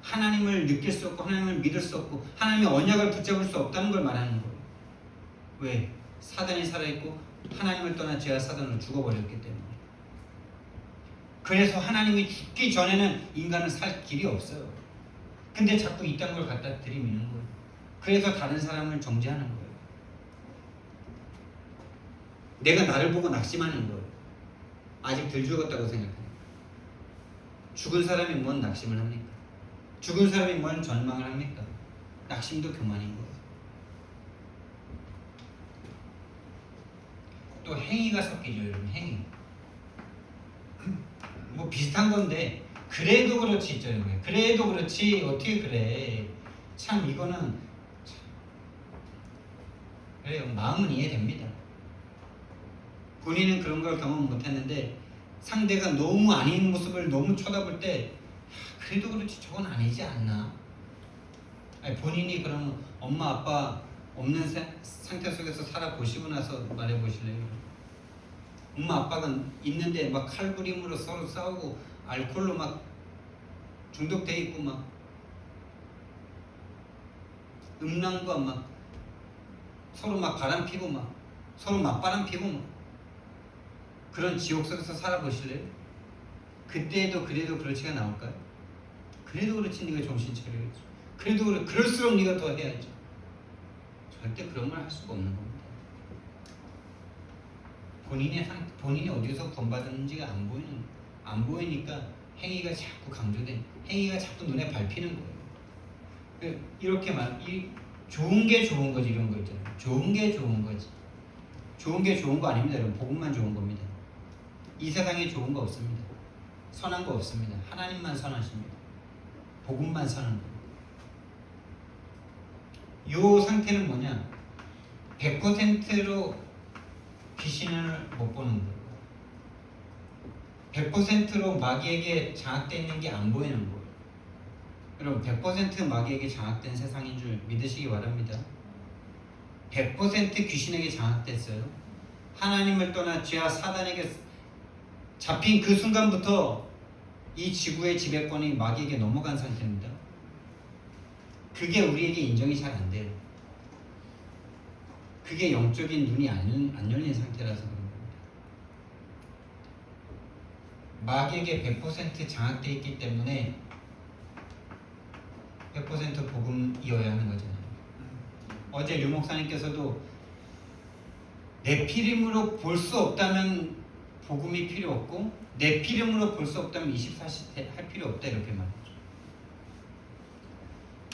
하나님을 느낄 수 없고 하나님을 믿을 수 없고 하나님의 언약을 붙잡을 수 없다는 걸 말하는 거예요. 왜? 사단이 살아있고 하나님을 떠나 죄와 사단으로 죽어버렸기 때문에. 그래서 하나님이 죽기 전에는 인간은 살 길이 없어요. 근데 자꾸 이딴 걸 갖다 들이미는 거예요. 그래서 다른 사람을 정죄하는 거예요. 내가 나를 보고 낙심하는 거예요. 아직 덜 죽었다고 생각해요. 죽은 사람이 뭔 낙심을 합니까? 죽은 사람이 뭔 전망을 합니까? 낙심도 교만인 거예요. 또 행위가 섞이죠, 여러분. 행위. 뭐 비슷한 건데 그래도 그렇지 있죠, 여러분. 그래도 그렇지 어떻게 그래? 참 이거는 참. 그래요. 마음은 이해됩니다. 본인은 그런 걸 경험 못했는데 상대가 너무 아닌 모습을 너무 쳐다볼 때 그래도 그렇지 저건 아니지 않나? 아니, 본인이 그럼 엄마 아빠 없는 상태 속에서 살아보시고 나서 말해보실래요? 엄마 아빠가 있는데 막 칼부림으로 서로 싸우고 알코올로 막 중독돼 있고 막 음란과 막 서로 막 바람 피고 막 서로 맞바람 피고 막 그런 지옥 속에서 살아보실래요? 그때도 그래도 그렇지가 나올까요? 그래도 그렇지 네가 정신 차려야지. 그래도 그럴수록 네가 더 해야지. 절대 그런 말 할 수가 없는 겁니다. 본인이 어디서 구원받았는지가 안 보이니까 행위가 자꾸 강조돼. 행위가 자꾸 눈에 밟히는 거예요. 이렇게 좋은 게 좋은 거지 이런 거 있잖아요. 좋은 게 좋은 거지. 좋은 게 좋은 거 아닙니다, 여러분. 복음만 좋은 겁니다. 이 세상에 좋은 거 없습니다. 선한 거 없습니다. 하나님만 선하십니다. 복음만 선한 겁니다. 요 상태는 뭐냐? 100%로 귀신을 못 보는 거예요. 100%로 마귀에게 장악되어 있는 게 안 보이는 거예요. 여러분 100% 마귀에게 장악된 세상인 줄 믿으시기 바랍니다. 100% 귀신에게 장악됐어요. 하나님을 떠나 죄와 사단에게 잡힌 그 순간부터 이 지구의 지배권이 마귀에게 넘어간 상태입니다. 그게 우리에게 인정이 잘 안 돼요. 그게 영적인 눈이 안 열린 상태라서 그런 겁니다. 마귀에게 100% 장악되어 있기 때문에 100% 복음이어야 하는 거잖아요. 어제 류 목사님께서도 내 피림으로 볼 수 없다면 복음이 필요 없고 내 피림으로 볼 수 없다면 24시 할 필요 없다 이렇게 말했죠.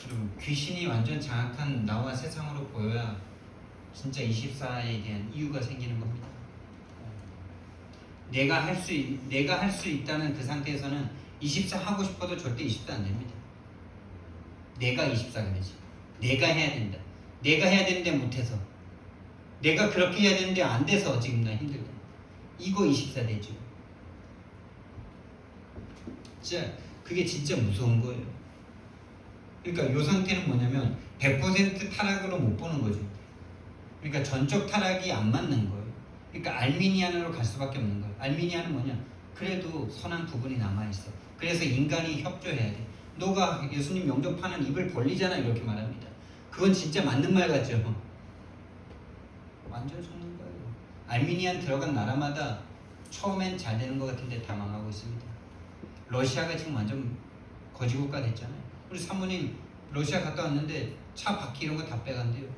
여러분 귀신이 완전 장악한 나와 세상으로 보여야 진짜 24에 대한 이유가 생기는 겁니다. 내가 할 수 있다는 그 상태에서는 24 하고 싶어도 절대 24 안 됩니다. 내가 24가 되지. 내가 해야 된다. 내가 해야 되는데 못해서. 내가 그렇게 해야 되는데 안 돼서 지금 나 힘들다. 이거 24 되죠. 진짜 그게 진짜 무서운 거예요. 그러니까 이 상태는 뭐냐면 100% 타락으로 못 보는 거죠. 그러니까 전적 타락이 안 맞는 거예요. 그러니까 알미니안으로 갈 수밖에 없는 거예요. 알미니안은 뭐냐? 그래도 선한 부분이 남아있어. 그래서 인간이 협조해야 돼. 너가 예수님 영접하는 입을 벌리잖아 이렇게 말합니다. 그건 진짜 맞는 말 같죠? 완전 속는 거예요. 알미니안 들어간 나라마다 처음엔 잘 되는 것 같은데 다 망하고 있습니다. 러시아가 지금 완전 거지국가 됐잖아요. 우리 사모님 러시아 갔다 왔는데 차 바퀴 이런 거 다 빼간대요.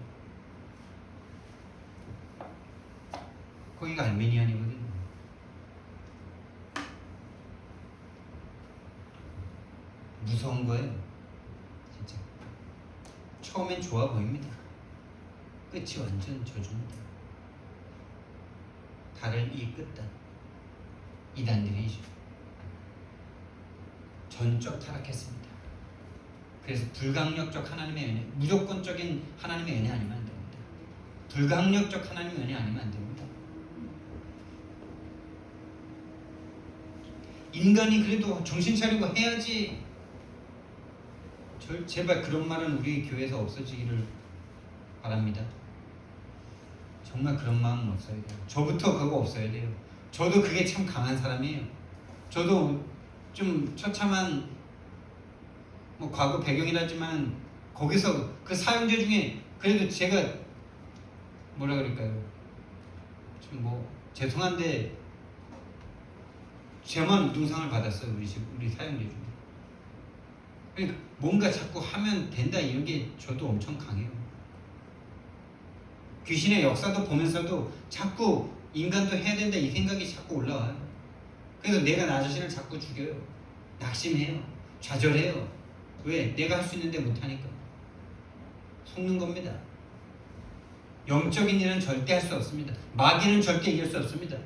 거기가 알메니안이거든요. 무서운 거예요. 진짜. 처음엔 좋아 보입니다. 끝이 완전 저주입니다. 달을 이끌다. 이단들이죠. 전적 타락했습니다. 그래서 불강력적 하나님의 은혜, 무조건적인 하나님의 은혜 아니면 안 됩니다. 불강력적 하나님의 은혜 아니면 안 됩니다. 인간이 그래도 정신 차리고 해야지. 제발 그런 말은 우리 교회에서 없어지기를 바랍니다. 정말 그런 마음은 없어야 돼요. 저부터 그거 없어야 돼요. 저도 그게 참 강한 사람이에요. 저도 좀 처참한 뭐 과거 배경이라지만 거기서 그 사형제 중에 그래도 제가 뭐라 그럴까요? 좀 뭐 죄송한데 저만 우등상을 받았어요. 우리 사형제 중에. 그러니까 뭔가 자꾸 하면 된다 이런 게 저도 엄청 강해요. 귀신의 역사도 보면서도 자꾸 인간도 해야 된다 이 생각이 자꾸 올라와요. 그래서 내가 나 자신을 자꾸 죽여요. 낙심해요. 좌절해요. 왜? 내가 할 수 있는데 못하니까. 속는 겁니다. 영적인 일은 절대 할 수 없습니다. 마귀는 절대 이길 수 없습니다.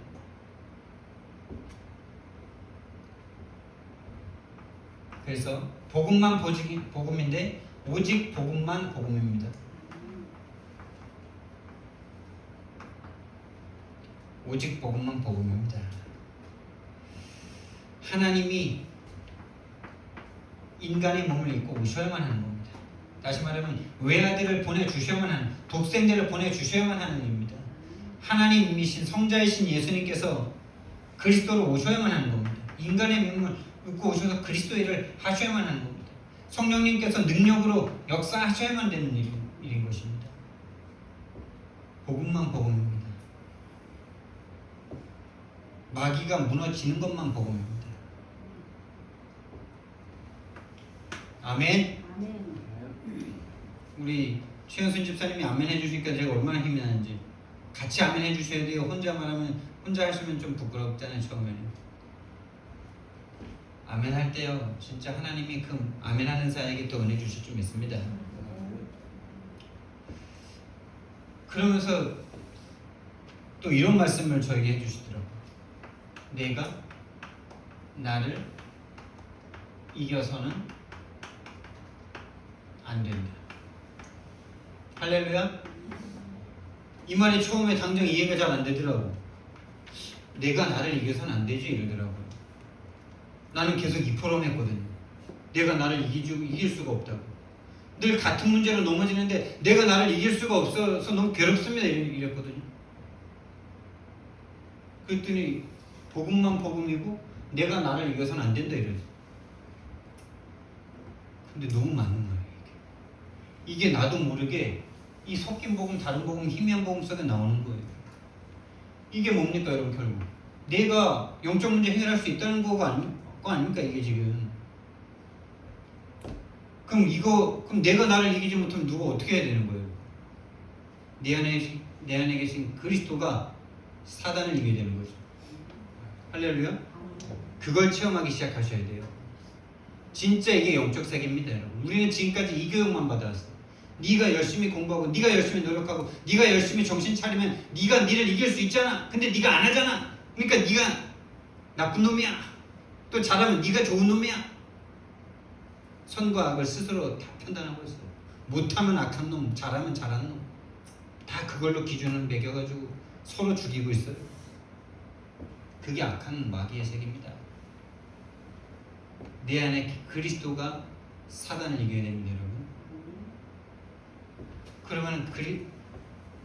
그래서 복음만 복음인데 오직 복음만 복음입니다. 오직 복음만 복음입니다. 하나님이 인간의 몸을 입고 오셔야만 하는 겁니다. 다시 말하면 외아들을 보내주셔야만 하는, 독생자를 보내주셔야만 하는 일입니다. 하나님이신 성자이신 예수님께서 그리스도로 오셔야만 하는 겁니다. 인간의 몸을 입고 오셔서 그리스도의 일을 하셔야만 하는 겁니다. 성령님께서 능력으로 역사하셔야만 되는 일인 것입니다. 복음만 복음입니다. 마귀가 무너지는 것만 복음입니다. 아멘. 우리 최현순 집사님이 아멘 해주시니까 제가 얼마나 힘이 나는지. 같이 아멘 해주셔야 돼요. 혼자 말하면 혼자 하시면 좀 부끄럽잖아요. 처음에는. 아멘 할 때요. 진짜 하나님이 그 아멘 하는 사이에게 또 은혜 주실 줄 믿습니다. 그러면서 또 이런 말씀을 저에게 해주시더라고요. 내가 나를 이겨서는 안 된다. 할렐루야. 이 말이 처음에 당장 이해가 잘 안 되더라고. 내가 나를 이겨서는 안 되지 이러더라고요. 나는 계속 이포럼했거든요. 내가 나를 이길 수가 없다고. 늘 같은 문제로 넘어지는데 내가 나를 이길 수가 없어서 너무 괴롭습니다 이랬거든요. 그랬더니 복음만 복음이고 내가 나를 이겨서는 안 된다 이러지. 근데 너무 맞는 거예요. 이게 나도 모르게 이 섞인 복음, 다른 복음, 희미한 복음 속에 나오는 거예요. 이게 뭡니까 여러분 결국? 내가 영적 문제 해결할 수 있다는 거 아닙니까 이게 지금? 그럼 내가 나를 이기지 못하면 누가 어떻게 해야 되는 거예요? 내 안에 계신 그리스도가 사단을 이겨야 되는 거죠. 할렐루야. 그걸 체험하기 시작하셔야 돼요. 진짜 이게 영적 세계입니다 여러분. 우리는 지금까지 이 교육만 받아왔어요. 네가 열심히 공부하고 네가 열심히 노력하고 네가 열심히 정신 차리면 네가 니를 이길 수 있잖아. 근데 네가 안 하잖아. 그러니까 네가 나쁜 놈이야. 또 잘하면 네가 좋은 놈이야. 선과 악을 스스로 다 판단하고 있어요. 못하면 악한 놈, 잘하면 잘하는 놈. 다 그걸로 기준을 매겨가지고 서로 죽이고 있어요. 그게 악한 마귀의 세계입니다. 내 안에 그리스도가 사단을 이겨야 됩니다 여러분. 그러면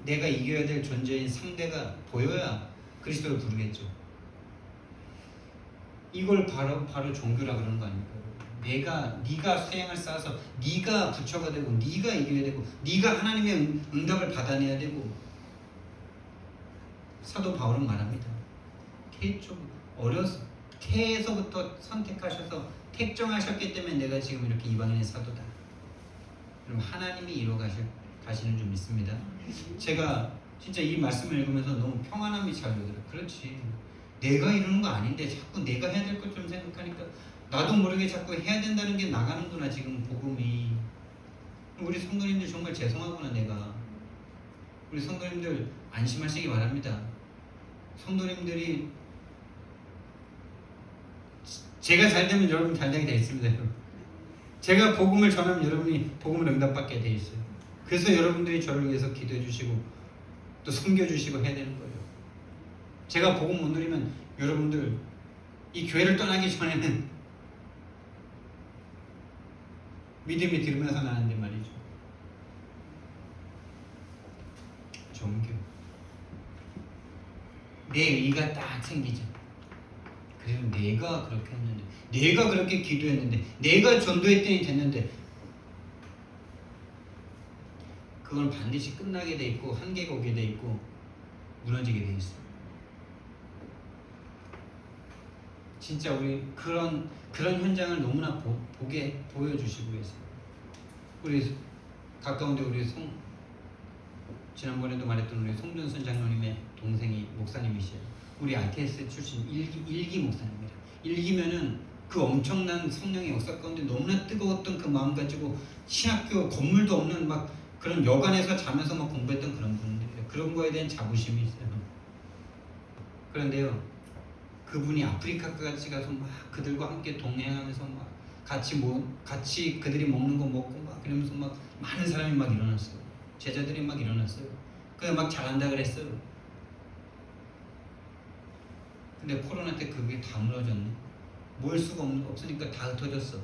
내가 이겨야 될 존재인 상대가 보여야 그리스도를 부르겠죠. 이걸 바로 종교라 그러는 거 아닙니까? 네가 수양을 쌓아서 네가 부처가 되고 네가 이겨야 되고 네가 하나님의 응답을 받아내야 되고. 사도 바울은 말합니다. 태에서부터 선택하셔서 택정하셨기 때문에 내가 지금 이렇게 이방인의 사도다. 그럼 하나님이 이루어 가시는 줄 믿습니다. 제가 진짜 이 말씀을 읽으면서 너무 평안함이 잘 오더라고요. 그렇지. 내가 이루는 거 아닌데 자꾸 내가 해야 될 것 좀 생각하니까 나도 모르게 자꾸 해야 된다는 게 나가는구나 지금 복음이. 우리 성도님들 정말 죄송하구나 내가. 우리 성도님들 안심하시기 바랍니다. 성도님들이 제가 잘 되면 여러분 잘 되게 돼 있습니다. 제가 복음을 전하면 여러분이 복음을 응답받게 돼 있어요. 그래서 여러분들이 저를 위해서 기도해 주시고 또 섬겨 주시고 해야 되는 거예요. 제가 복음 못 누리면 여러분들 이 교회를 떠나기 전에는 믿음이 들으면서 나는데 말이죠. 종교. 내 의가 딱 생기죠. 그래서 내가 그렇게 했는데, 내가 그렇게 기도했는데, 내가 전도했더니 됐는데, 그건 반드시 끝나게 돼 있고 한계가 오게 돼 있고 무너지게 돼 있어. 진짜 우리 그런 현장을 너무나 보게 보여주시고 계세요. 우리 가까운데 우리 지난번에도 말했던 우리 송준선 장로님의 동생이 목사님이시에요. 우리 RTS 출신 일기 목사님입니다. 일기면은 그 엄청난 성령의 역사 가운데 너무나 뜨거웠던 그 마음 가지고 신학교 건물도 없는 막 그런 여관에서 자면서 막 공부했던 그런 분들이에요. 그런 거에 대한 자부심이 있어요. 그런데요, 그분이 아프리카까지 가서 막 그들과 함께 동행하면서 막 같이 그들이 먹는 거 먹고 막 그러면서 막 많은 사람이 막 일어났어요. 제자들이 막 일어났어요. 그냥 막 잘한다 그랬어요. 근데 코로나 때 그게 다 무너졌네. 모일 수가 없으니까 다 흩어졌어.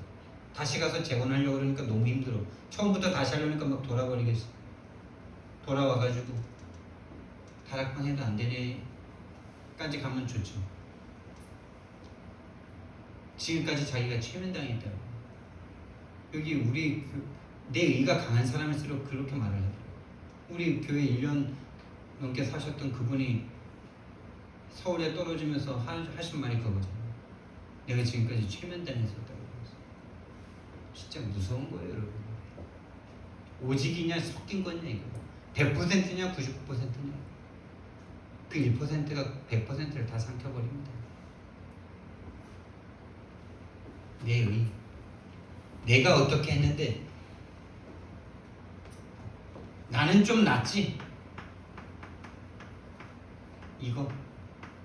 다시 가서 재건하려고 그러니까 너무 힘들어. 처음부터 다시 하려니까 막 돌아버리겠어. 돌아와가지고 다락방 해도 안 되네 까지 가면 좋죠. 지금까지 자기가 최면당했다고. 여기 우리 내 의가 강한 사람일수록 그렇게 말을 하더라고요. 우리 교회 1년 넘게 사셨던 그분이 서울에 떨어지면서 하신 말이 그거잖아요. 내가 지금까지 최면당했었다고. 진짜 무서운 거예요, 여러분. 오직이냐 섞인 거냐 이거. 100%냐 99%냐. 그 1%가 100%를 다 삼켜버립니다. 내 의. 내가 어떻게 했는데 나는 좀 낫지. 이거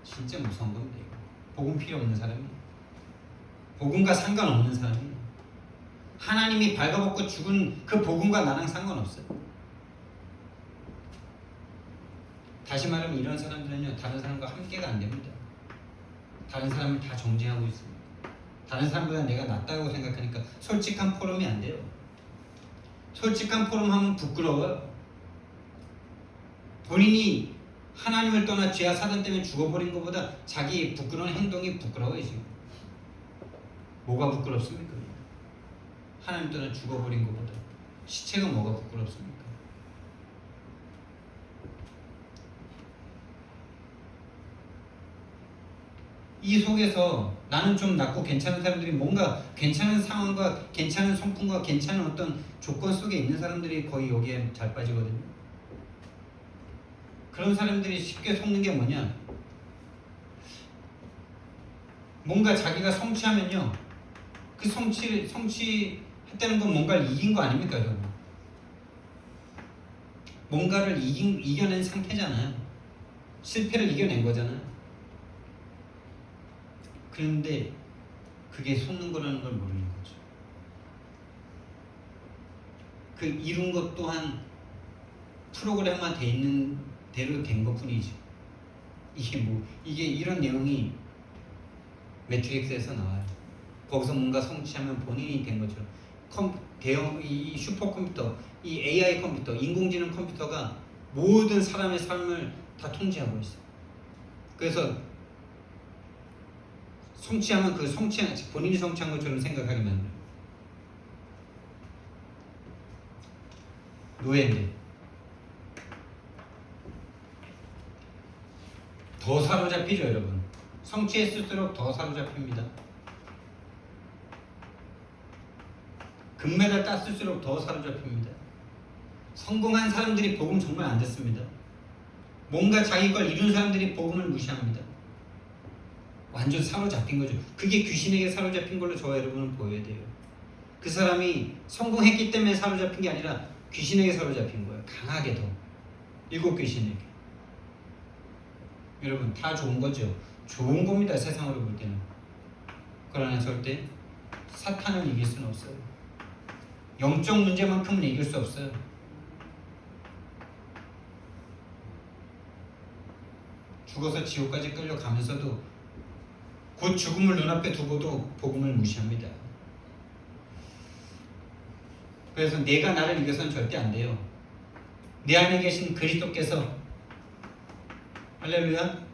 진짜 무서운 겁니다. 이거. 복음 필요 없는 사람이, 복음과 상관없는 사람이, 하나님이 발가벗고 죽은 그 복음과 나랑 상관없어요. 다시 말하면 이런 사람들은요, 다른 사람과 함께가 안 됩니다. 다른 사람을 다 정죄하고 있습니다. 다른 사람보다 내가 낫다고 생각하니까 솔직한 포럼이 안 돼요. 솔직한 포럼 하면 부끄러워요. 본인이 하나님을 떠나 죄와 사단 때문에 죽어버린 것보다 자기 부끄러운 행동이 부끄러워요. 지금 뭐가 부끄럽습니까? 하나님 떠나 죽어버린 것보다 시체가 뭐가 부끄럽습니까? 이 속에서 나는 좀 낫고 괜찮은 사람들이 뭔가 괜찮은 상황과 괜찮은 성품과 괜찮은 어떤 조건 속에 있는 사람들이 거의 여기에 잘 빠지거든요. 그런 사람들이 쉽게 속는 게 뭐냐? 뭔가 자기가 성취하면요, 그 성취했다는 건 뭔가를 이긴 거 아닙니까, 여러분? 뭔가를 이겨낸 상태잖아요. 실패를 이겨낸 거잖아요. 그런데 그게 속는 거라는 걸 모르는 거죠. 그 이룬 것 또한 프로그램화 돼 있는 대로 된 것뿐이죠. 이게 이런 내용이 매트릭스에서 나와요. 거기서 뭔가 성취하면 본인이 된 것처럼 이 슈퍼컴퓨터, 이 AI 컴퓨터, 인공지능 컴퓨터가 모든 사람의 삶을 다 통제하고 있어요. 그래서 성취하면 본인이 성취한 것처럼 생각하게 만들어요. 노예인데 더 사로잡히죠, 여러분. 성취했을수록 더 사로잡힙니다. 금메달 땄을수록 더 사로잡힙니다. 성공한 사람들이 복음 정말 안 듣습니다. 뭔가 자기 걸 이룬 사람들이 복음을 무시합니다. 완전 사로잡힌 거죠. 그게 귀신에게 사로잡힌 걸로 저와 여러분은 보여야 돼요. 그 사람이 성공했기 때문에 사로잡힌 게 아니라 귀신에게 사로잡힌 거예요. 강하게 더. 7 귀신에게. 여러분 다 좋은 거죠. 좋은 겁니다. 세상으로 볼 때는. 그러나 절대 사탄을 이길 수는 없어요. 영적 문제만큼은 이길 수 없어요. 죽어서 지옥까지 끌려가면서도 곧 죽음을 눈앞에 두고도 복음을 무시합니다. 그래서 내가 나를 이겨서는 절대 안 돼요. 내 안에 계신 그리스도께서, 할렐루야,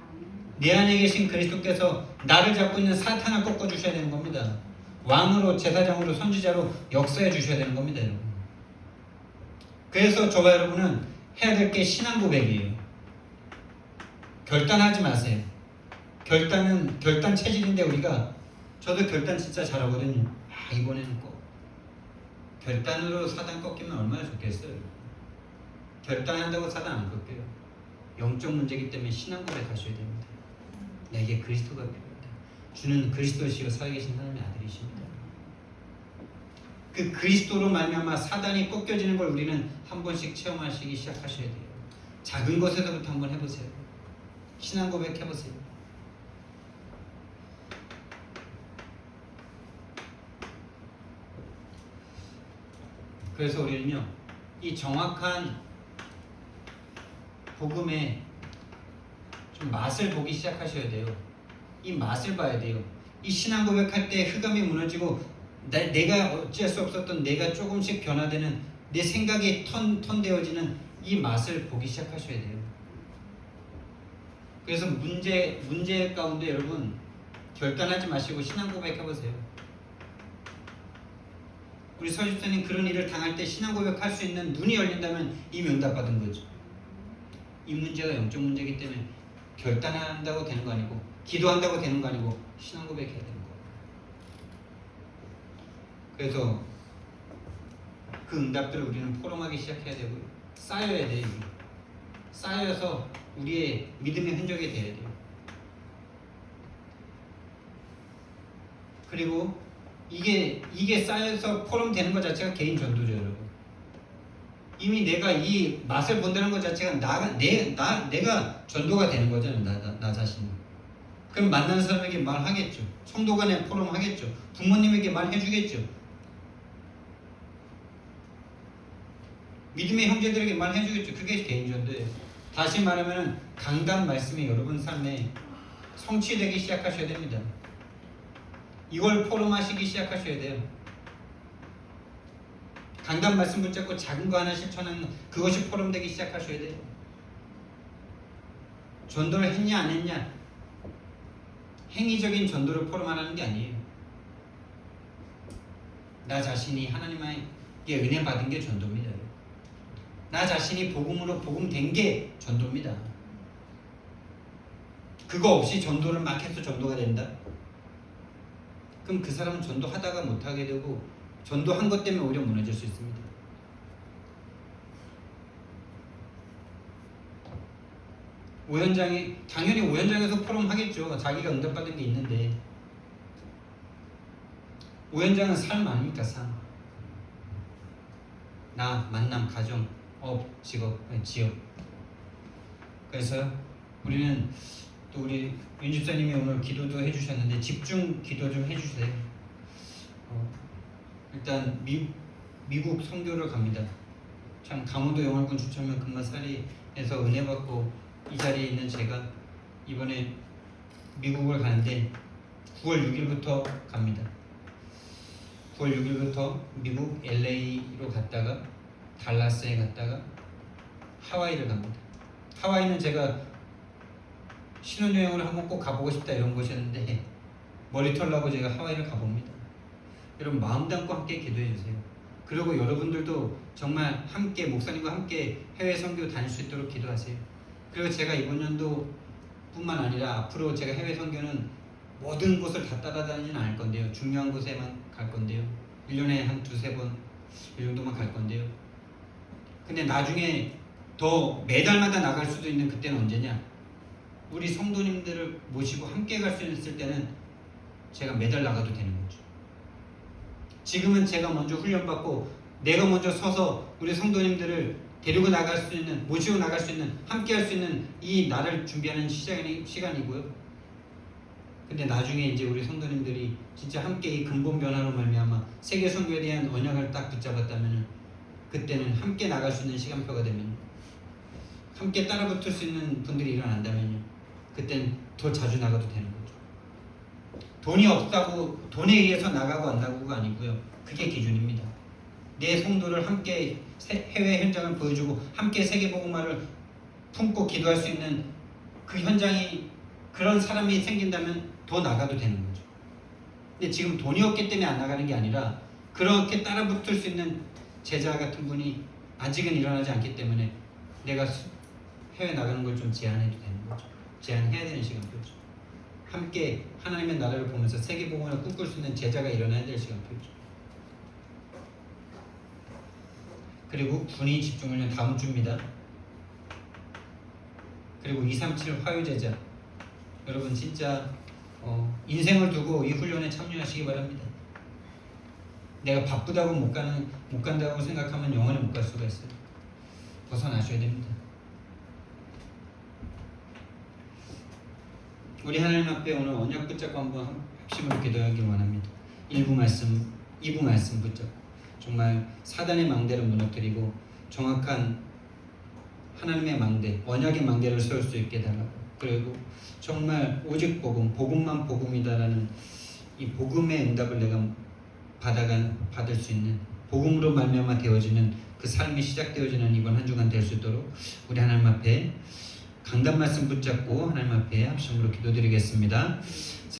내 안에 계신 그리스도께서 나를 잡고 있는 사탄을 꺾어주셔야 되는 겁니다. 왕으로, 제사장으로, 선지자로 역사해 주셔야 되는 겁니다, 여러분. 그래서 저와 여러분은 해야 될 게 신앙 고백이에요. 결단하지 마세요. 결단 체질인데 우리가, 저도 결단 진짜 잘하거든요. 이번에는 꼭 결단으로 사단 꺾이면 얼마나 좋겠어요. 결단한다고 사단 안 꺾여요. 영적 문제이기 때문에 신앙 고백하셔야 됩니다. 내게 그리스도가 필요하다. 주는 그리스도시요 살아계신 하나님의 아들이십니다. 그 그리스도로 말미암아 사단이 꺾여지는 걸 우리는 한 번씩 체험하시기 시작하셔야 돼요. 작은 것에서부터 한번 해보세요. 신앙 고백 해보세요. 그래서 우리는요, 이 정확한 복음의 좀 맛을 보기 시작하셔야 돼요. 이 맛을 봐야 돼요. 이 신앙 고백할 때 흑암이 무너지고 내가 어쩔 수 없었던 내가 조금씩 변화되는 내 생각이 턴되어지는 이 맛을 보기 시작하셔야 돼요. 그래서 문제 가운데 여러분 결단하지 마시고 신앙 고백해보세요. 우리 서집사님 그런 일을 당할 때 신앙 고백할 수 있는 눈이 열린다면 이미 응답받은 거죠. 이 문제가 영적 문제이기 때문에 결단한다고 되는 거 아니고, 기도한다고 되는 거 아니고 신앙 고백해야 되는 거예요. 그래서 그 응답들을 우리는 포럼하기 시작해야 되고요. 쌓여야 돼요. 쌓여서 우리의 믿음의 흔적이 돼야 돼요. 그리고 이게 쌓여서 포럼 되는 것 자체가 개인 전도죠, 여러분. 이미 내가 이 맛을 본다는 것 자체가 내가 전도가 되는 거잖아요. 나 자신이. 그럼 만나는 사람에게 말하겠죠. 성도 간에 포럼 하겠죠. 부모님에게 말해주겠죠. 믿음의 형제들에게 말해주겠죠. 그게 개인 전도예요. 다시 말하면 강단 말씀이 여러분 삶에 성취되기 시작하셔야 됩니다. 이걸 포럼하시기 시작하셔야 돼요. 강단 말씀 붙잡고 작은 거 하나 실천하는 그것이 포럼되기 시작하셔야 돼요. 전도를 했냐 안 했냐, 행위적인 전도를 포럼하라는 게 아니에요. 나 자신이 하나님에게 은혜 받은 게 전도입니다. 나 자신이 복음으로 복음된 게 전도입니다. 그거 없이 전도를 막 해서 전도가 된다? 그럼 그 사람은 전도하다가 못하게 되고 전도한 것 때문에 오히려 무너질 수 있습니다. 당연히 오현장에서 포럼 하겠죠. 자기가 응답받은 게 있는데. 오현장은 삶 아닙니까? 삶. 나, 만남, 가정, 업, 직업, 지역. 그래서 우리는 또 우리 윤집사님이 오늘 기도도 해주셨는데 집중 기도 좀 해주세요. 일단 미국 선교를 갑니다. 참 강원도 영월군 주천면 금마사리에서 은혜 받고 이 자리에 있는 제가 이번에 미국을 가는데 9월 6일부터 갑니다. 9월 6일부터 미국 LA로 갔다가 달라스에 갔다가 하와이를 갑니다. 하와이는 제가 신혼여행을 한번 꼭 가보고 싶다 이런 곳이었는데 머리 털라고 제가 하와이를 가봅니다. 여러분 마음 담고 함께 기도해 주세요. 그리고 여러분들도 정말 함께 목사님과 함께 해외 선교 다닐 수 있도록 기도하세요. 그리고 제가 이번 연도 뿐만 아니라 앞으로 제가 해외 선교는 모든 곳을 다 따라다니지는 않을 건데요. 중요한 곳에만 갈 건데요. 1년에 한 두세 번 이 정도만 갈 건데요. 근데 나중에 더 매달마다 나갈 수도 있는 그때는 언제냐? 우리 성도님들을 모시고 함께 갈 수 있을 때는 제가 매달 나가도 되는 거죠. 지금은 제가 먼저 훈련받고 내가 먼저 서서 우리 성도님들을 데리고 나갈 수 있는, 모시고 나갈 수 있는, 함께 할 수 있는 이 날을 준비하는 시간이고요. 근데 나중에 이제 우리 성도님들이 진짜 함께 이 근본 변화로 말미암아 세계 선교에 대한 언약을 딱 붙잡았다면 그때는 함께 나갈 수 있는 시간표가 되면, 함께 따라붙을 수 있는 분들이 일어난다면요, 그땐 더 자주 나가도 되는 거죠. 돈이 없다고 돈에 의해서 나가고 안 나가고가 아니고요. 그게 기준입니다. 내 성도를 함께 해외 현장을 보여주고 함께 세계복음화를 품고 기도할 수 있는 그 현장이 그런 사람이 생긴다면 더 나가도 되는 거죠. 근데 지금 돈이 없기 때문에 안 나가는 게 아니라 그렇게 따라붙을 수 있는 제자 같은 분이 아직은 일어나지 않기 때문에 내가 해외 나가는 걸 좀 제한해도 되는 거죠. 제한해야 되는 시간표죠. 함께 하나님의 나라를 보면서 세계복음을 꿈꿀 수 있는 제자가 일어나야 될 시간표죠. 그리고 군이 집중훈련 다음 주입니다. 그리고 237 화요제자, 여러분 진짜 인생을 두고 이 훈련에 참여하시기 바랍니다. 내가 바쁘다고 못 간다고 생각하면 영원히 못 갈 수가 있어요. 벗어나셔야 됩니다. 우리 하나님 앞에 오늘 언약 붙잡고 한번 합심으로 기도하길 원합니다. 1부 말씀, 2부 말씀 붙잡고 정말 사단의 망대를 무너뜨리고 정확한 하나님의 망대, 언약의 망대를 세울 수 있게 달라고. 그리고 정말 오직 복음, 복음만 복음이다라는 이 복음의 응답을 내가 받을 수 있는, 복음으로 말미암아 되어지는 그 삶이 시작되어지는 이번 한 주간 될 수 있도록 우리 하나님 앞에 강단 말씀 붙잡고 하나님 앞에 합심으로 기도드리겠습니다.